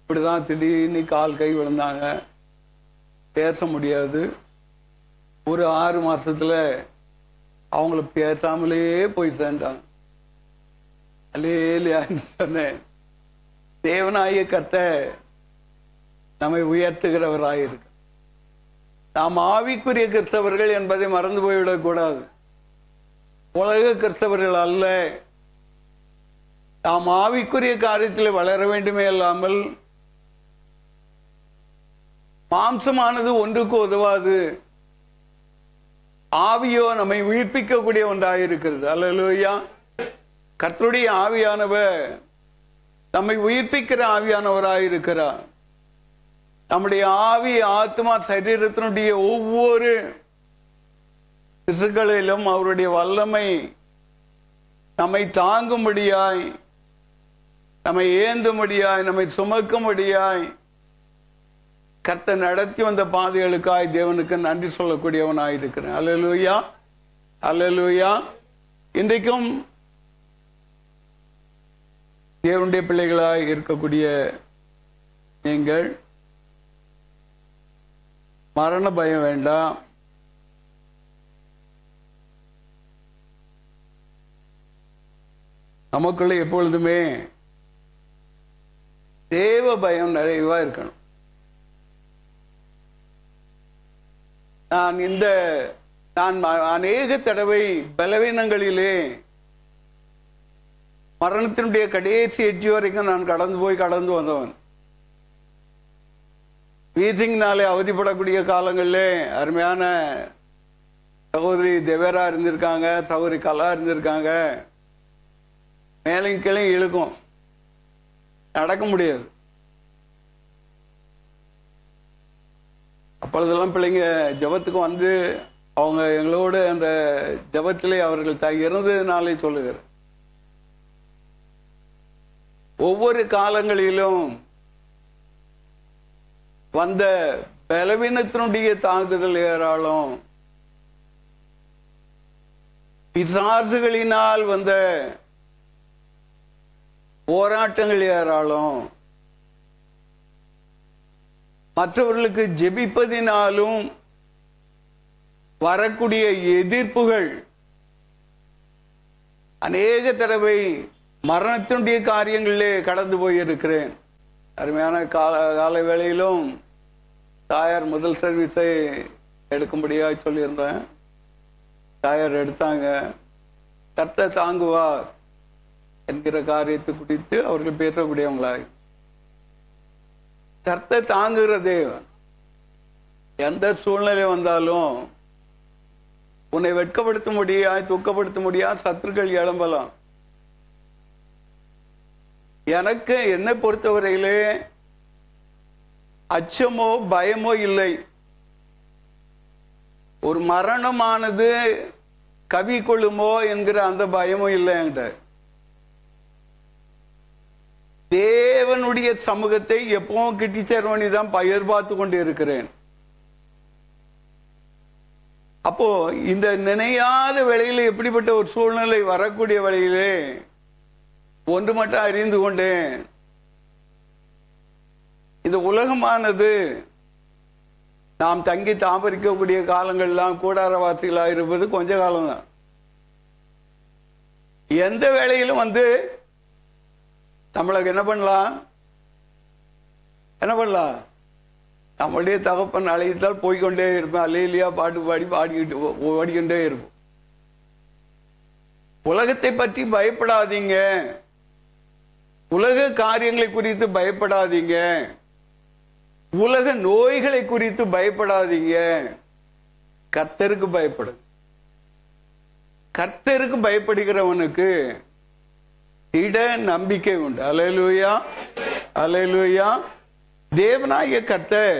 இப்படிதான் திடீர்னு கால் கை விழுந்தாங்க, பேச முடியாது, ஒரு 6 மாசத்துல அவங்கள பேசாமலே போய் சேர்ந்தாங்க. அல்லேலூயான்னு சொன்னேன். தேவனாகிய கர்த்தர் நம்மை உயர்த்துகிறவராயிருக்கு. நாம் ஆவிக்குரிய கிறிஸ்தவர்கள் என்பதை மறந்து போய்விடக்கூடாது. உலக கிறிஸ்தவர்கள் அல்ல. நாம் ஆவிக்குரிய காரியத்தில் வளர வேண்டுமே அல்லாமல் மாம்சமானது ஒன்றுக்கு உதவாது. ஆவியோ நம்மை உயிர்ப்பிக்கக்கூடிய ஒன்றாயிருக்கிறது. அல்லேலூயா. கர்த்தருடைய ஆவியானவர் நம்மை உயிர்ப்பிக்கிற ஆவியானவராயிருக்கிறார். நம்முடைய ஆவி, ஆத்மா, சரீரத்தினுடைய ஒவ்வொரு திசுக்களிலும் அவருடைய வல்லமை நம்மை தாங்கும்படியாய், நம்மை ஏந்தும்படியாய், நம்மை சுமக்கும்படியாய் கர்த்தர் நடத்தி வந்த பாதைகளுக்காய் தேவனுக்கு நன்றி சொல்லக்கூடியவனாயிருக்கிறேன். அல்லேலூயா, அல்லேலூயா. இன்றைக்கும் தேவனுடைய பிள்ளைகளாய் இருக்கக்கூடிய நீங்கள் மரண பயம் வேண்டாம். நமக்குள்ள எப்பொழுதுமே தேவ பயம் நிறைவா இருக்கணும். நான் அநேக தடவை பலவீனங்களிலே மரணத்தினுடைய கடைசி எட்ஜி வரைக்கும் நான் கடந்து வந்தவன். வீசிங்னாலே அவதிப்படக்கூடிய காலங்களிலே அருமையான சகோதரி தேவேரா இருந்திருக்காங்க, சகோதரி கலா இருந்திருக்காங்க. மேலையும் கீழே இழுக்கும், நடக்க முடியாது. அப்பொழுதெல்லாம் பிள்ளைங்க ஜபத்துக்கு வந்து அவங்க எங்களோடு அந்த ஜபத்திலே அவர்கள் இருந்ததுனாலே சொல்லுகிறேன். ஒவ்வொரு காலங்களிலும் வந்த பலவீனத்தினுடைய தாக்குதல் ஏராளம். பிசாசுகளினால் வந்த போராட்டங்கள் ஏராளம். மற்றவர்களுக்கு ஜெபிப்பதினாலும் வரக்கூடிய எதிர்ப்புகள் அநேக தடவை மரணத்தினுடைய காரியங்களிலே கடந்து போயிருக்கிறேன். அருமையான கால வேளையிலும் தாயார் முதல் சர்வீஸை எடுக்கும்படியாக சொல்லியிருந்தேன். தாயார் எடுத்தாங்க. கர்த்தர் தாங்குவார் என்கிற காரியத்தை குறித்து அவர்கள் பேசக்கூடியவங்களாய். கர்த்தர் தாங்குகிற தேவன். எந்த சூழ்நிலை வந்தாலும் உன்னை வெட்கப்படுத்த முடியாது, துக்கப்படுத்த முடியாது, சத்துருக்கள் எழும்பலாம். எனக்கு என்னை பொறுத்தவரையிலே அச்சமோ பயமோ இல்லை. ஒரு மரணமானது கவி கொள்ளுமோ என்கிற அந்த பயமும் இல்லை என்கிட்ட. தேவனுடைய சமூகத்தை எப்பவும் கிட்டி சேர்வனி தான் எதிர்பார்த்து கொண்டு இருக்கிறேன். அப்போ இந்த நினையாத வேளையில எப்படிப்பட்ட ஒரு சூழ்நிலை வரக்கூடிய வேளையிலே ஒன்று மட்டும் அறிந்து கொண்டேன். இந்த உலகமானது நாம் தங்கி தாபரிக்கக்கூடிய காலங்கள்லாம் கூடாரவாசிகளாக இருப்பது கொஞ்ச காலம்தான். எந்த வேளையிலும் வந்து நம்மளுக்கு என்ன பண்ணலாம், நம்மளுடைய தகப்பன் அழைத்தால் போய்கொண்டே இருப்பேன். அல்லேலூயா பாட்டு பாடிக்கிட்டு ஓடிக்கொண்டே இருப்போம். உலகத்தை பற்றி பயப்படாதீங்க, உலக காரியங்களை குறித்து பயப்படாதீங்க, உலக நோய்களை குறித்து பயப்படாதீங்க. கர்த்தருக்கு பயப்படு. கர்த்தருக்கு பயப்படுகிறவனுக்கு திட நம்பிக்கை உண்டு. அல்லேலூயா, அல்லேலூயா. தேவனாகிய கர்த்தர்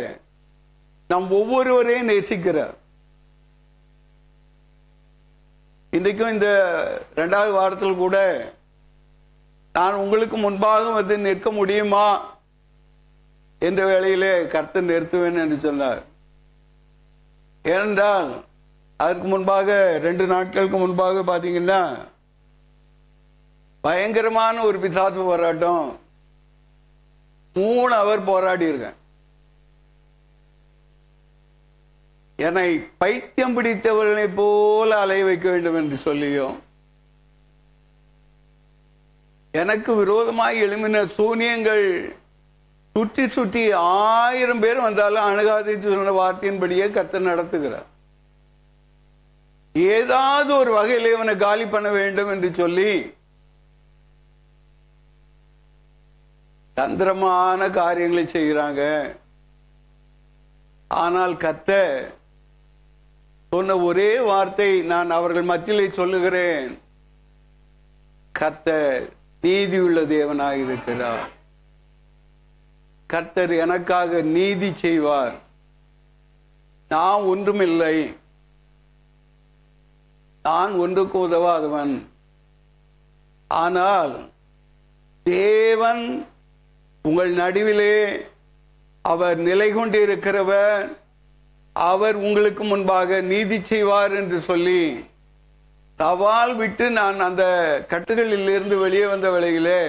நம் ஒவ்வொருவரையும் நேசிக்கிறார். இன்றைக்கும் இந்த 2வது வாரத்தில் கூட நான் உங்களுக்கு முன்பாக வந்து நிற்க முடியுமா என்ற வேளையிலே கர்த்தர் நிறுத்துவேன் என்று சொன்னார். ஏனென்றால் அதற்கு முன்பாக 2 நாட்களுக்கு முன்பாக பார்த்தீங்கன்னா பயங்கரமான ஒரு பிசாசு போராட்டம் 3 ஹவர் போராடி இருக்கேன். என்னை பைத்தியம் பிடித்தவர்களை போல அலைய வைக்க வேண்டும் என்று சொல்லியும், எனக்கு விரோதமாய் எழுமின சூனியங்கள் சுற்றி சுற்றி 1000 பேர் வந்தாலும் அணுகாதை சொன்ன வார்த்தையின்படியே கர்த்தர் நடத்துகிறார். ஏதாவது ஒரு வகையில் இவனை காலி பண்ண வேண்டும் என்று சொல்லி தந்திரமான காரியங்களை செய்கிறாங்க. ஆனால் கர்த்தர் சொன்ன ஒரே வார்த்தை நான் அவர்கள் மத்தியிலே சொல்லுகிறேன், கர்த்தர் நீதியுள்ள தேவனாய் இருக்கிறார். கர்த்தர் எனக்காக நீதி செய்வார். நான் ஒன்றுமில்லை, நான் ஒன்றுக்கு உதவாதவன். ஆனால் தேவன் உங்கள் நடுவிலே அவர் நிலை கொண்டிருக்கிறவர், அவர் உங்களுக்கு முன்பாக நீதி செய்வார் என்று சொல்லி சவால் விட்டு நான் அந்த கட்டுகளில் இருந்து வெளியே வந்த வேளையிலே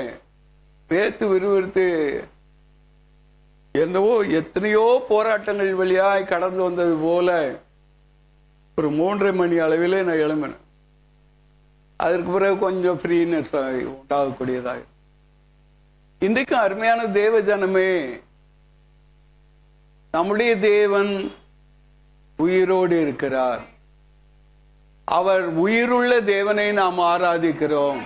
வேத்து விறுவிறுத்து என்னவோ எத்தனையோ போராட்டங்கள் வழியாய் கடந்து வந்தது போல ஒரு 3:30 மணி அளவிலே நான் எழும்பினேன். அதற்கு பிறகு கொஞ்சம் ஃப்ரீனஸ் உண்டாகக்கூடியதாக. இன்றைக்கு அருமையான தேவ ஜனமே, நம்முடைய தேவன் உயிரோடு இருக்கிறார். அவர் உயிருள்ள தேவனை நாம் ஆராதிக்கிறோம்.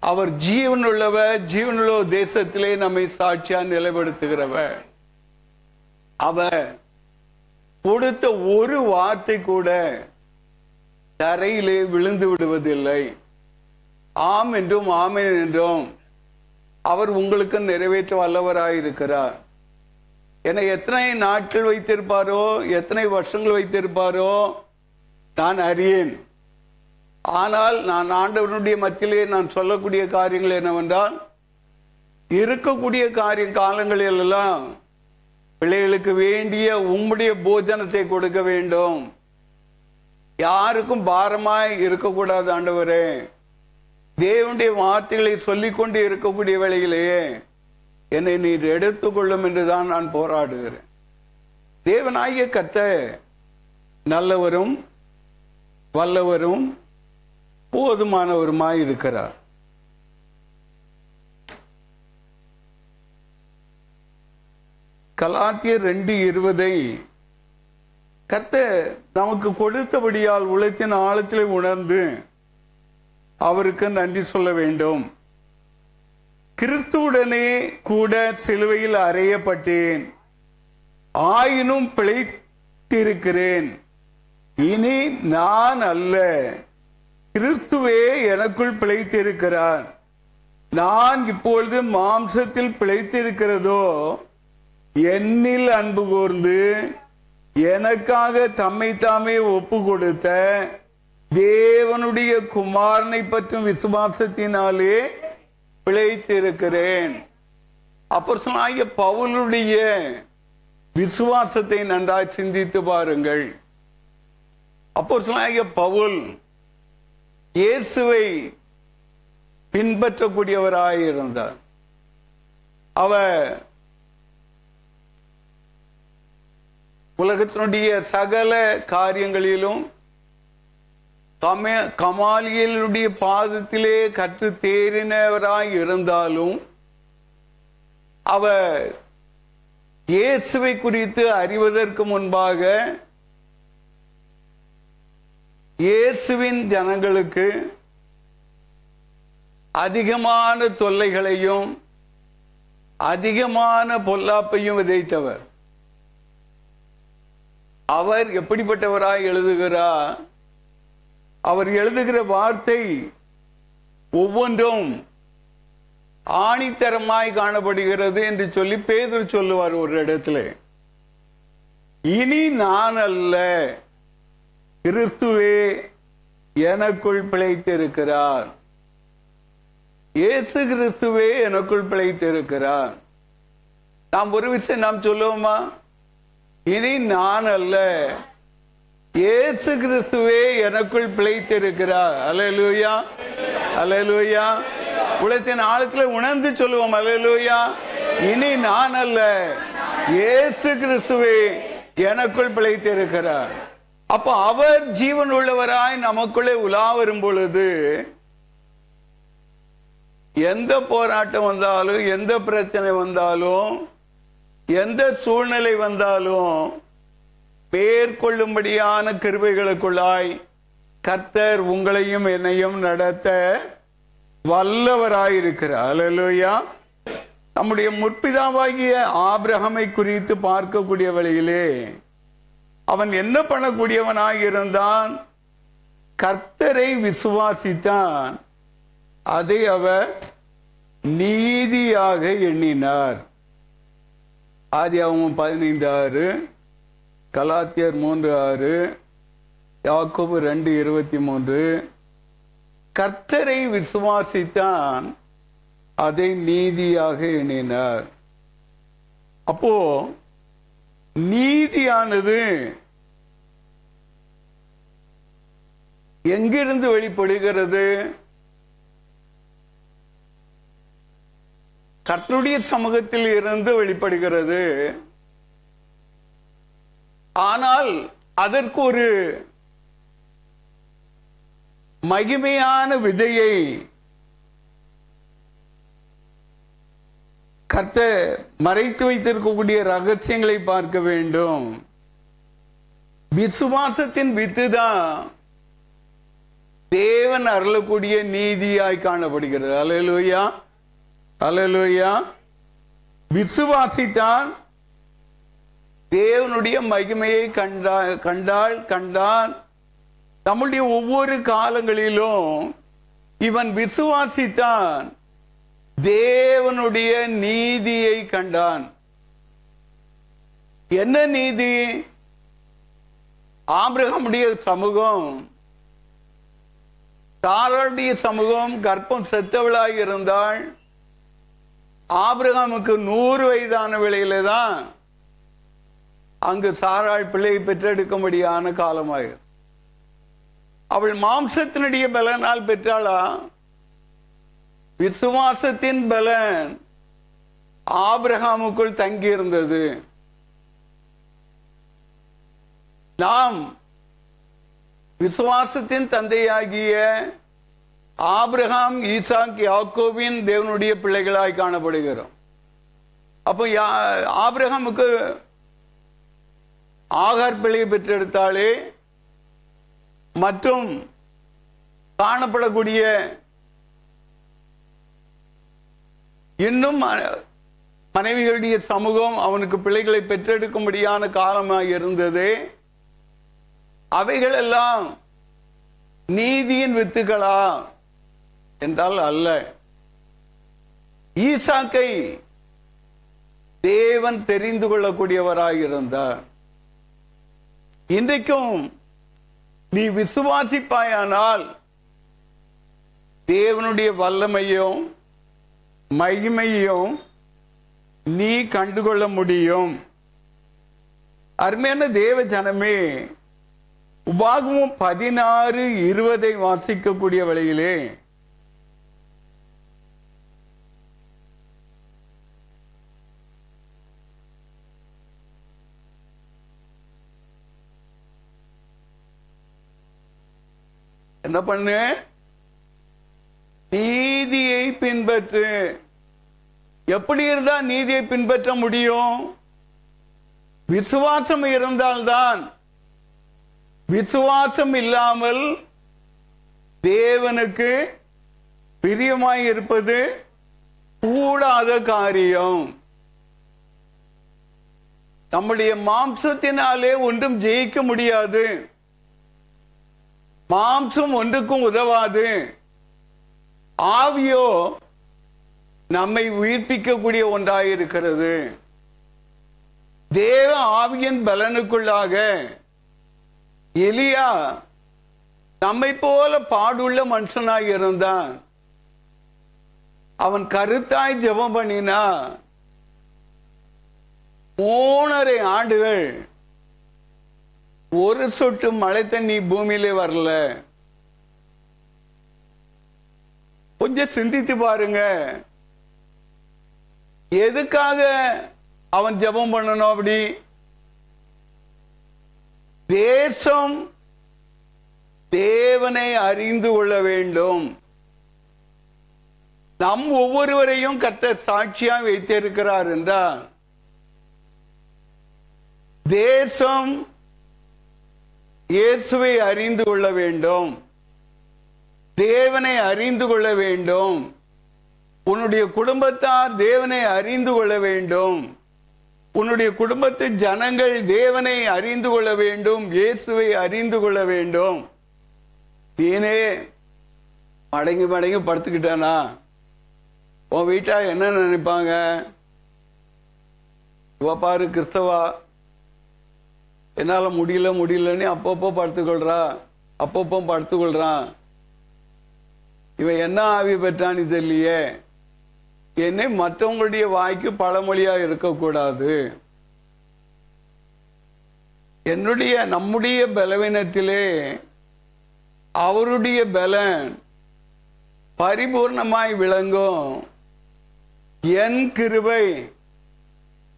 அவர் ஜீவனுள்ளவர், ஜீவனுள்ள தேசத்திலே நம்மை சாட்சியா நிலைப்படுத்துகிறவர். அவர் கொடுத்த ஒரு வார்த்தை கூட தரையிலே விழுந்து விடுவதில்லை. ஆம் என்றும் ஆமென் என்றும் அவர் உங்களுக்கு நிறைவேற்ற வல்லவராயிருக்கிறார். என்னை எத்தனை நாட்கள் வைத்திருப்பாரோ, எத்தனை வருஷங்கள் வைத்திருப்பாரோ நான் அறியேன். ஆனால் நான் ஆண்டவனுடைய மத்தியிலே நான் சொல்லக்கூடிய காரியங்கள் என்னவென்றால், இருக்கக்கூடிய காலங்களில் எல்லாம் பிள்ளைகளுக்கு வேண்டிய உம்முடைய போஜனத்தை கொடுக்க வேண்டும். யாருக்கும் பாரமாய் இருக்கக்கூடாது ஆண்டவரே. தேவனுடைய வார்த்தைகளை சொல்லிக்கொண்டு இருக்கக்கூடிய வேளையிலேயே என்னை நீர் எடுத்துக்கொள்ளும் என்றுதான் நான் போராடுகிறேன். தேவனாகிய கர்த்தர் நல்லவரும் வல்லவரும் போதுமானவருமாய் இருக்கிறார். கலாத்தியர் 2:20 கர்த்தர் நமக்கு கொடுத்தபடியால் உலகத்தின் ஆழத்திலே உணர்ந்து அவருக்கு நன்றி சொல்ல வேண்டும். கிறிஸ்துவுடனே கூட சிலுவையில் அறையப்பட்டேன், ஆயினும் பிழைத்திருக்கிறேன். இனி நான் அல்ல, கிறிஸ்துவே எனக்குள் பிழைத்திருக்கிறார். நான் இப்பொழுது மாம்சத்தில் பிழைத்திருக்கிறதோ என்னில் அன்பு கூர்ந்து எனக்காக தம்மை தாமே ஒப்பு கொடுத்த தேவனுடைய குமாரனை பற்றும் விசுவாசத்தினாலே பிழைத்திருக்கிறேன். அப்போஸ்தலனாகிய பவுலுடைய விசுவாசத்தை நன்றாய் சிந்தித்து பாருங்கள். அப்போஸ்தலனாகிய பவுல் இயேசுவை பின்பற்றக்கூடியவராயிருந்தார். அவர் உலகத்தினுடைய சகல காரியங்களிலும் கமாலியலுடைய பாதத்திலே கற்று தேறினவராய் இருந்தாலும் அவர் இயேசுவை குறித்து அறிவதற்கு முன்பாக இயேசுவின் ஜனங்களுக்கு அதிகமான தொல்லைகளையும் அதிகமான பொல்லாப்பையும் விதைத்தவர். அவர் எப்படிப்பட்டவராய் எழுதுகிறார்? அவர் எழுதுகிற வார்த்தை ஒவ்வொன்றும் ஆணித்தரமாய் காணப்படுகிறது என்று சொல்லி பேதுரு சொல்லுவார் ஒரு இடத்துல. இனி நான் அல்ல, கிறிஸ்துவே எனக்குள் பிழைத்திருக்கிறார். இயேசு கிறிஸ்துவே எனக்குள் பிழைத்திருக்கிறார். நாம் ஒரு விஷயம் நாம் சொல்லுவோமா? இனி நான் அல்ல, இயேசு கிறிஸ்துவே எனக்குள் பிழைத்திருக்கிறார். அல்லேலூயா, அல்லேலூயா. உலகத்தின் ஆழத்தில் உணர்ந்து சொல்லுவோம் அல்லேலூயா. இனி நான் அல்ல, இயேசு கிறிஸ்துவே எனக்குள் பிழைத்திருக்கிறார். அப்போ அவர் ஜீவன் உள்ளவராய் நமக்குள்ளே உலா வரும் பொழுது எந்த போராட்டம் வந்தாலும், எந்த பிரச்சனை வந்தாலும், எந்த சூழ்நிலை வந்தாலும் மேற்கொள்ளும்படியான கிருபைகளுக்குள்ளாய் கர்த்தர் உங்களையும் என்னையும் நடத்த வல்லவராயிருக்கிறார். அல்லேலூயா. நம்முடைய முற்பிதாவாகிய ஆபிரகாமை குறித்து பார்க்கக்கூடிய வழியிலே அவன் என்ன பண்ணக்கூடியவனாக இருந்தான்? கர்த்தரை விசுவாசித்தான், அதை அவர் நீதியாக எண்ணினார். ஆதியாகமம் 15:6, கலாத்தியர் 3:6, யாக்கோபு 2:23. கர்த்தரை விசுவாசித்தான், அதை நீதியாக எண்ணினார். அப்போ நீதியானது எங்கிருந்து வெளிப்படுகிறது? கர்த்தருடைய சமூகத்தில் இருந்து வெளிப்படுகிறது. ஆனால் அதற்கு ஒரு மகிமையான விதையை கர்த்தர் மறைத்து வைத்திருக்கக்கூடிய ரகசியங்களை பார்க்க வேண்டும். விசுவாசத்தின் வித்து தான் தேவன் அருளக்கூடிய நீதியாய் காணப்படுகிறது. அல்லேலூயா, அல்லேலூயா. விசுவாசித்தான், தேவனுடைய மகிமையை கண்டான். நம்முடைய ஒவ்வொரு காலங்களிலும் இவன் விசுவாசித்தான், தேவனுடைய நீதியை கண்டான். என்ன நீதி? ஆபிரகாமுடைய சமூகம், சாராளுடைய சமூகம் கர்ப்பம் செத்தவளாக இருந்தாள். ஆபிரகாமுக்கு 100 வயதான வேளையிலே தான் அங்கு சாராள் பிள்ளையை பெற்றெடுக்கும்படியான காலமாக. அவள் மாம்சத்தினுடைய பலனால் பெற்றாளா? விசுவாசத்தின் பலன் ஆபிரகாமுக்குள் தங்கி இருந்தது. நாம் விசுவாசத்தின் தந்தையாகிய ஆபிரகாம், ஈசாக், யாக்கோபின் தேவனுடைய பிள்ளைகளாய் காணப்படுகிறோம். அப்போ ஆபிரகாமுக்கு ஆகார் பிள்ளையை பெற்றெடுத்தாலே மற்றும் காணப்படக்கூடிய இன்னும் மனைவிகளுடைய சமூகம் அவனுக்கு பிள்ளைகளை பெற்றெடுக்கும்படியான காலமாக இருந்தது. அவைகள் எல்லாம் நீதியின் வித்துக்களா என்றால் அல்ல. ஈசாக்கை தேவன் தெரிந்து கொள்ளக்கூடியவராக இருந்தார். இன்றைக்கும் நீ விசுவாசிப்பாயானால் தேவனுடைய வல்லமையும் மகிமையும் நீ கண்டுகொள்ள முடியும். அருமையான தேவ ஜனமே, உபாகமம் 16:20 வாசிக்கக்கூடிய வேளையிலே என்ன பண்ணு? நீதியை பின்பற்று. எப்படி இருந்தா நீதியை பின்பற்ற முடியும்? விசுவாசம் இருந்தால்தான். விசுவாசம் இல்லாமல் தேவனுக்கு பிரியமாய் இருப்பது கூடாத காரியம். நம்முடைய மாம்சத்தினாலே ஒன்றும் ஜெயிக்க முடியாது. மாம்சம் ஒன்றுக்கும் உதவாது. ஆவியோ நம்மை உயிர்ப்பிக்கக்கூடிய ஒன்றாயிருக்கிறது. தேவ ஆவியின் பலனுக்குள்ளாக எலியா நம்மை போல பாடுள்ள மனுஷனாக இருந்தான். அவன் கருத்தாய் ஜெபம் பண்ணினா 3.5 ஆண்டுகள் ஒரு சொட்டு மழை தண்ணி பூமியிலே வரல. கொஞ்சம் சிந்தித்து பாருங்க. எதுக்காக அவன் ஜெபம் பண்ணணும்? அப்படி தேசம் தேவனை அறிந்து கொள்ள வேண்டும். நம் ஒவ்வொருவரையும் கர்த்தர் சாட்சியாக வைத்திருக்கிறார் என்றால் தேசம் இயேசுவை அறிந்து கொள்ள வேண்டும், தேவனை அறிந்து கொள்ள வேண்டும். உன்னுடைய குடும்பத்தார் தேவனை அறிந்து கொள்ள வேண்டும், உன்னுடைய குடும்பத்து ஜனங்கள் தேவனை அறிந்து கொள்ள வேண்டும், இயேசுவை அறிந்து கொள்ள வேண்டும். நீனே மடங்கி மடங்கி படுத்துக்கிட்டானா உன் வீட்டா என்ன நினைப்பாங்க? இவ பாரு கிறிஸ்தவா, என்னால முடியலன்னு அப்பப்போ படுத்துக்கொள்றான். இவன் என்ன ஆவி பெற்றான்னு தெரியலையே. என்னை மற்றவங்களுடைய வாய்க்கு பழமொழியா இருக்கக்கூடாது. நம்முடைய பலவீனத்திலே அவருடைய பலன் பரிபூர்ணமாய் விளங்கும். என் கிருபை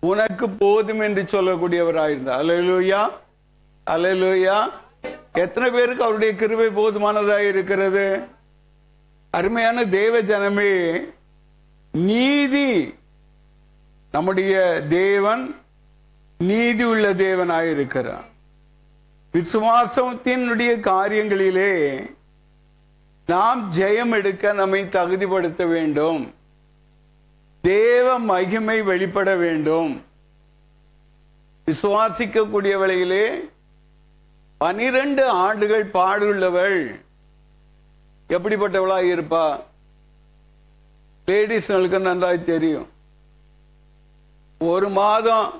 உனக்கு போதும் என்று சொல்லக்கூடியவராயிருந்தார். அல்லேலூயா, அல்லேலூயா. எத்தனை பேருக்கு அவருடைய கிருபை போதுமானதாக இருக்கிறது? அருமையான தேவ ஜனமே, நீதி, நம்முடைய தேவன் நீதி உள்ள தேவனாயிருக்கிறார். விசுவாசத்தினுடைய காரியங்களிலே நாம் ஜெயம் எடுக்க நம்மை தகுதிப்படுத்த வேண்டும். தேவ மகிமை வெளிப்பட வேண்டும். விசுவாசிக்கக்கூடிய வேளையிலே 12 ஆண்டுகள் பாடுள்ளவள் எப்படிப்பட்டவளாக இருப்பா? லேடிஸ்களுக்கு நன்றாய் தெரியும். 1 மாதம்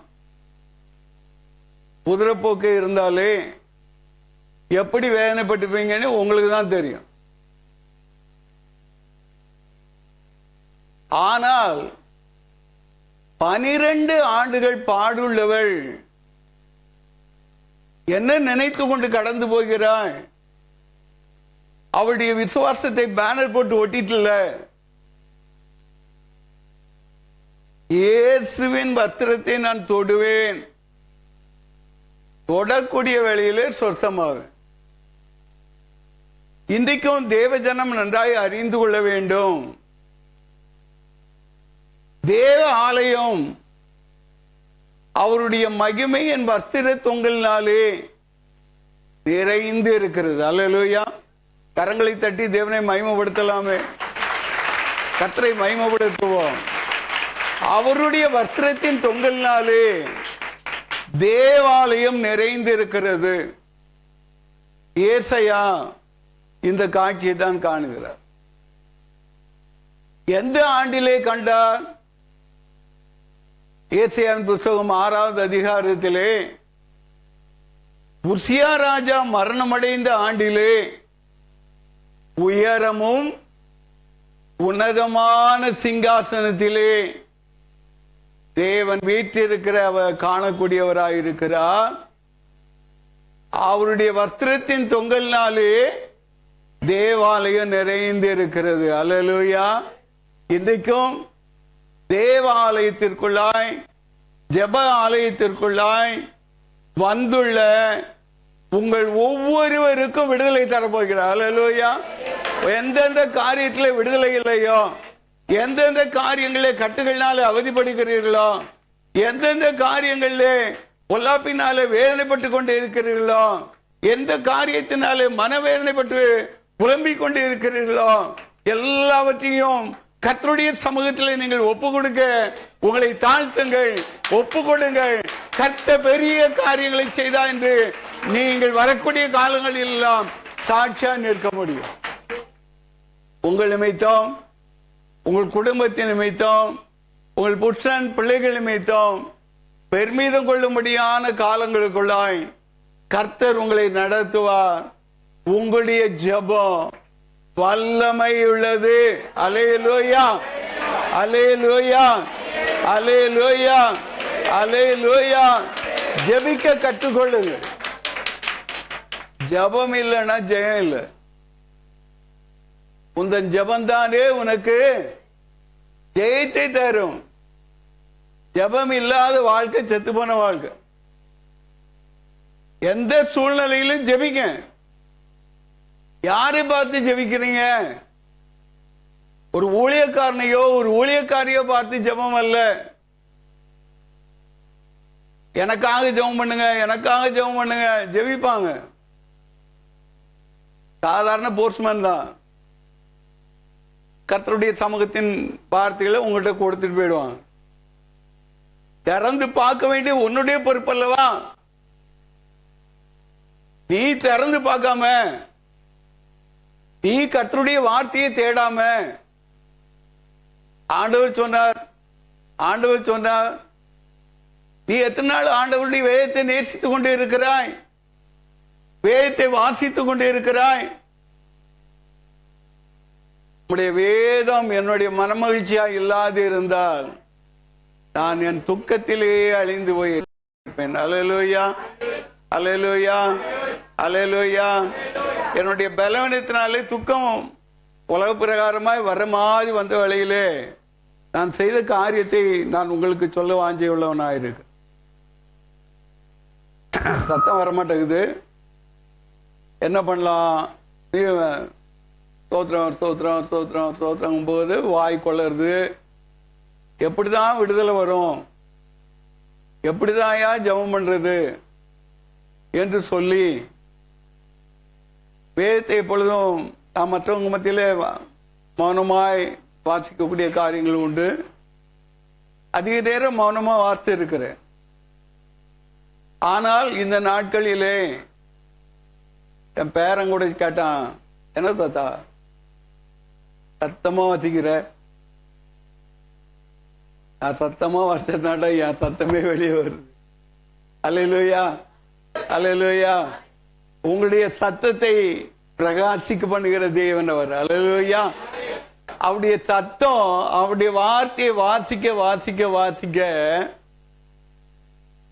குதிரைப்போக்கு இருந்தாலே எப்படி வேதனைப்பட்டிருப்பீங்கன்னு உங்களுக்கு தான் தெரியும். ஆனால் 12 ஆண்டுகள் பாடுள்ளவள் என்ன நினைத்து கொண்டு கடந்து போகிறாள்? அவளுடைய விசுவாசத்தை பேனர் போட்டு ஒட்டிட்டுல, இயேசுவின் வஸ்திரத்தை நான் தொடுவேன், தொடக்கூடிய வேளையிலே சொர்த்தமாகும். இன்றைக்கும் தேவஜனம் நன்றாய் அறிந்து கொள்ள வேண்டும். தேவ ஆலயம் அவருடைய மகிமை என் வஸ்திர தொங்கலினாலே நிறைந்து இருக்கிறது. அல்லேலூயா. கரங்களை தட்டி தேவனை மகிமைப்படுத்தலாமே, கர்த்தரை மகிமைப்படுத்துவோம். அவருடைய வஸ்திரத்தின் தொங்கலினாலே தேவாலயம் நிறைந்து இருக்கிறது. ஏசாயா இந்த காட்சியை தான் காணுகிறார். எந்த ஆண்டிலே கண்டார்? ஏசாயாவின் புத்தகம் 6வது அதிகாரத்திலே உசியா ராஜா மரணமடைந்த ஆண்டிலே உயரமும் உன்னதமான சிங்காசனத்திலே தேவன் வீற்றிருக்கிற அவர் காணக்கூடியவராயிருக்கிறார். அவருடைய வஸ்திரத்தின் தொங்கலினாலே தேவாலயம் நிறைந்து இருக்கிறது. அல்லேலூயா. இன்றைக்கும் தேவாலயத்திற்குள்ளாய், ஜெப ஆலயத்திற்குள்ளாய் வந்துள்ள உங்கள் ஒவ்வொருவருக்கும் விடுதலை தரப்போகிறார். அல்லேலூயா. எந்தெந்த காரியத்தில் விடுதலை இல்லையோ, எந்தெந்த காரியங்களே கட்டுகளினாலே அவதிப்படுகிறீர்களோ, எந்தெந்த காரியங்களிலே பொல்லாப்பினாலே வேதனைப்பட்டு கொண்டு இருக்கிறீர்களோ, எந்த காரியத்தினாலே மனவேதனைப்பட்டு புலம்பிக் கொண்டு இருக்கிறீர்களோ, எல்லாவற்றையும் கர்த்தருடைய சமூகத்தில் நீங்கள் ஒப்பு கொடுக்க உங்களை தாழ்த்துங்கள், ஒப்பு கொடுங்கள். கர்த்தர் பெரிய காரியங்களை செய்தா என்று நீங்கள் வரக்கூடிய காலங்களில் எல்லாம் சாட்சியா நிற்க முடியும். உங்கள் நிமித்தம், உங்கள் குடும்பத்தின் நிமித்தம், உங்கள் புற்றன் பிள்ளைகள் நிமித்தம் பெருமிதம் கொள்ளும்படியான காலங்களுக்குள்ளாய் கர்த்தர் உங்களை நடத்துவார். உங்களுடைய ஜெபம் வல்லமை உள்ளது. அல்லேலூயா, அல்லேலூயா, அல்லேலூயா, அல்லேலூயா. ஜெபிக்க கற்றுக்கொள்ளுங்கள். ஜெபம் இல்லைன்னா ஜெயம் இல்லை. உந்தன் ஜெபம்தானே உனக்கு ஜெயத்தை தரும். ஜெபம் இல்லாத வாழ்க்கை செத்து போன வாழ்க்கை. எந்த சூழ்நிலையிலும் ஜெபிங்க. யாரை பார்த்து ஜெபிக்கிறீங்க? ஒரு ஊழியக்காரனையோ ஒரு ஊழியக்காரியோ பார்த்து ஜெபம் அல்ல. எனக்காக ஜெபம் பண்ணுங்க, எனக்காக ஜெபம் பண்ணுங்க. ஜெபிப்பாங்க. சாதாரண போர்ஸ்மேன் தான். கர்த்தருடைய சமூகத்தின் வார்த்தைகளை உங்கள்கிட்ட கொடுத்துட்டு போயிடுவாங்க. திறந்து பார்க்க வேண்டிய உன்னுடைய பொறுப்பு அல்லவா? நீ திறந்து பார்க்காம, நீ கர்த்தருடைய வார்த்தையை தேடாம, ஆண்டவர் சொன்னார், நீ எத்தனை நாள் ஆண்டவருடைய வேதத்தை நேசித்துக் கொண்டே இருக்கிறாய்? வேதத்தை வாசித்துக் கொண்டே இருக்கிறாய்? உம்முடைய வேதம் என்னுடைய மனமகிழ்ச்சியா இல்லாது இருந்தால் நான் என் துக்கத்திலேயே அழிந்து போயிருப்பேன். அல்லேலூயா, அல்லேலூயா, அல்லேலூயா. என்னுடைய பலவீனத்தினாலே துக்கம் உலக பிரகாரமாய் வர மாதிரி வந்த வேளையிலே நான் செய்த காரியத்தை நான் உங்களுக்கு சொல்ல வாஞ்சியுள்ளவனாயிருக்கு. சத்தம் வரமாட்டேங்குது. என்ன பண்ணலாம்? நீ ஸ்தோத்திரம் போது வாய் கொள்ளறது. எப்படிதான் விடுதலை வரும்? எப்படிதான் ஜெபம் பண்றது என்று சொல்லி வேதத்தை எப்பொழுதும் நான் மற்றவங்க மத்தியிலே மௌனமாய் வாசிக்கக்கூடிய காரியங்கள் உண்டு. அதிக நேரம் மௌனமா வாசித்து இருக்கிறேன். ஆனால் இந்த நாட்களிலே என் பேரன் கூட கேட்டான், என்ன தாத்தா சத்தமா வாசிக்கிற? நான் சத்தமா வாசிச்சதுனால என் சத்தமே வெளியே வருது. அல்லேலூயா, அல்லேலூயா. உங்களுடைய சத்தத்தை பிரகாசிக்க பண்ணுகிற தேவன் அவர். அல்லேலூயா. அவருடைய சத்தம், அவருடைய வார்த்தையை வாசிக்க வாசிக்க வாசிக்க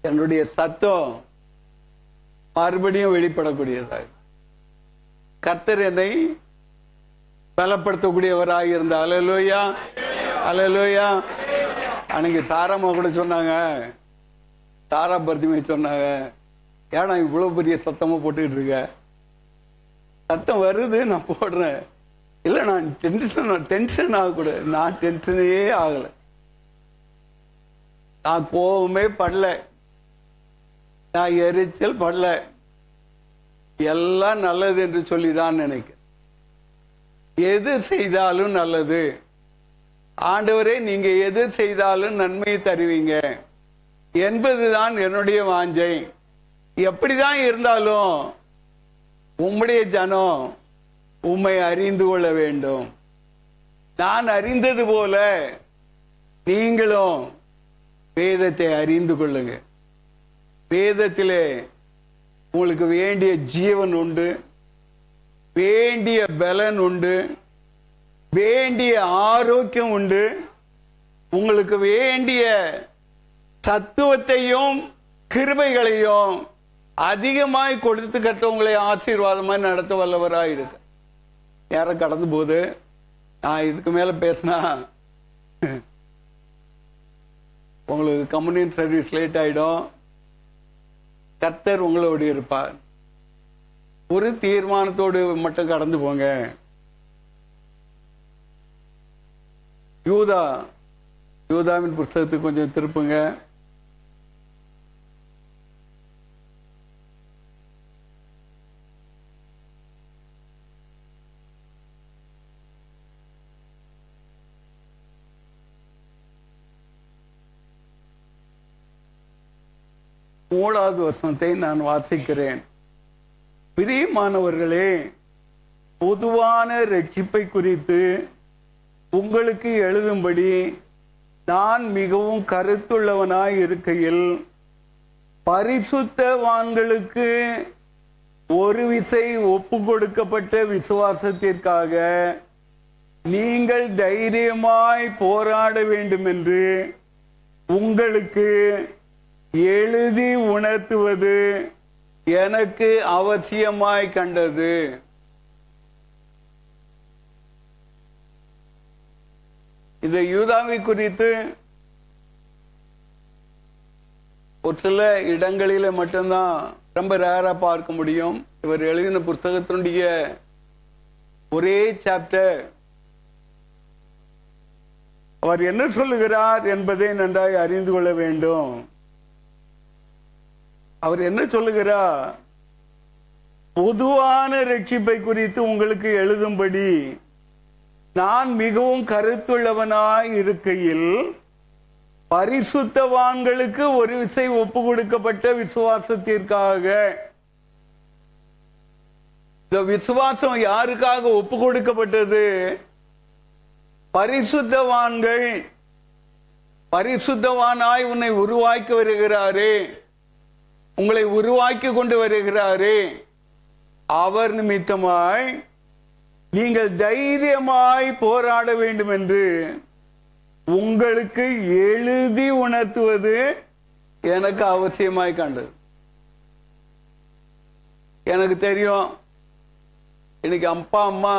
என்னுடைய சத்தம் மறுபடியும் வெளிப்படக்கூடியதாக. கர்த்தர் என்னை பலப்படுத்தக்கூடியவராக இருந்தார். அல்லேலூயா, அல்லேலூயா. அன்னைக்கு சாராமா கூட சொன்னாங்க, தாரா பர்த்திமை சொன்னாங்க, ஏன்னா இவ்வளவு பெரிய சத்தமா போட்டுக்கிட்டு இருக்க? சத்தம் வருது, நான் போடுறேன். இல்லை, நான் டென்ஷன் ஆகக்கூடாது. நான் டென்ஷனே ஆகலை, நான் கோபமே படல, நான் எரிச்சல் படல. எல்லாம் நல்லது என்று சொல்லிதான் நினைக்கிறேன். எது செய்தாலும் நல்லது. ஆண்டவரே, நீங்க எது செய்தாலும் நன்மையை தருவீங்க என்பதுதான் என்னுடைய வாஞ்சை. எப்படிதான் இருந்தாலும் உம்முடைய ஜனம் உம்மை அறிந்து கொள்ள வேண்டும். நான் அறிந்தது போல நீங்களும் வேதத்தை அறிந்து கொள்ளுங்க. வேதத்திலே உங்களுக்கு வேண்டிய ஜீவன் உண்டு, வேண்டிய பலன் உண்டு, வேண்டிய ஆரோக்கியம் உண்டு. உங்களுக்கு வேண்டிய சத்துவத்தையும் கிருபைகளையும் அதிகமாய் கொடுத்து கற்றவங்களை ஆசீர்வாதமாய் நடத்த வல்லவராக இருக்கு. யாரும் கடந்து போது நான் இதுக்கு மேல பேசினா உங்களுக்கு கம்யூனிட்டி சர்வீஸ் லேட் ஆயிடும். கர்த்தர் உங்களோடு இருப்பார். ஒரு தீர்மானத்தோடு மட்டும் கடந்து போங்க. யூதாவின் புஸ்தகத்துக்கு கொஞ்சம் திருப்புங்க. மூணாவது வசனத்தை நான் வாசிக்கிறேன். பிரியமானவர்களே, பொதுவான ரட்சிப்பை குறித்து உங்களுக்கு எழுதும்படி நான் மிகவும் கருத்துள்ளவனாய் இருக்கையில் பரிசுத்தவான்களுக்கு ஒரு விசை ஒப்பு கொடுக்கப்பட்ட விசுவாசத்திற்காக நீங்கள் தைரியமாய் போராட வேண்டும் என்று உங்களுக்கு எழுதி உணர்த்துவது எனக்கு அவசியமாய் கண்டது. இந்த யூதாவை குறித்து ஒரு சில இடங்களில் மட்டும்தான் ரொம்ப ரேராக பார்க்க முடியும். இவர் எழுதின புத்தகத்தினுடைய ஒரே சாப்டர் அவர் என்ன சொல்லுகிறார் என்பதை நன்றாய் அறிந்து கொள்ள வேண்டும். அவர் என்ன சொல்லுகிறார்? பொதுவான ரட்சிப்பை குறித்து உங்களுக்கு எழுதும்படி நான் மிகவும் கருத்துள்ளவனாய் இருக்கையில் பரிசுத்தவான்களுக்கு ஒரு விசை ஒப்பு கொடுக்கப்பட்ட விசுவாசத்திற்காக. இந்த விசுவாசம் யாருக்காக ஒப்பு கொடுக்கப்பட்டது? பரிசுத்தவான்கள். பரிசுத்தவானாய் உன்னை உருவாக்கி வருகிறாரே, உங்களை உருவாக்கி கொண்டு வருகிறாரே, அவர் நிமித்தமாய் நீங்கள் தைரியமாய் போராட வேண்டும் என்று உங்களுக்கு எழுதி உணர்த்துவது எனக்கு அவசியமாய் கண்டது. எனக்கு தெரியும், இன்னைக்கு அப்பா அம்மா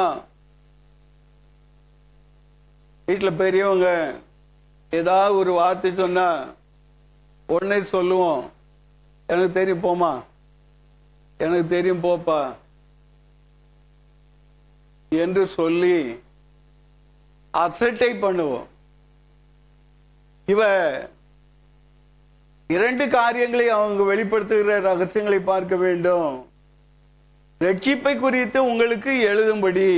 வீட்டில் பெரியவங்க ஏதாவது ஒரு வார்த்தை சொன்னா உடனே சொல்லுவோம், எனக்கு தெரியும் போமா, எனக்கு தெரியும் போப்பா என்று சொல்லி அசட்டை பண்ணுவோம். இவ இரண்டு காரியங்களை அவங்க வெளிப்படுத்துகிற ரகசியங்களை பார்க்க வேண்டும். ரட்சிப்பை குறித்து உங்களுக்கு எழுதும்படி.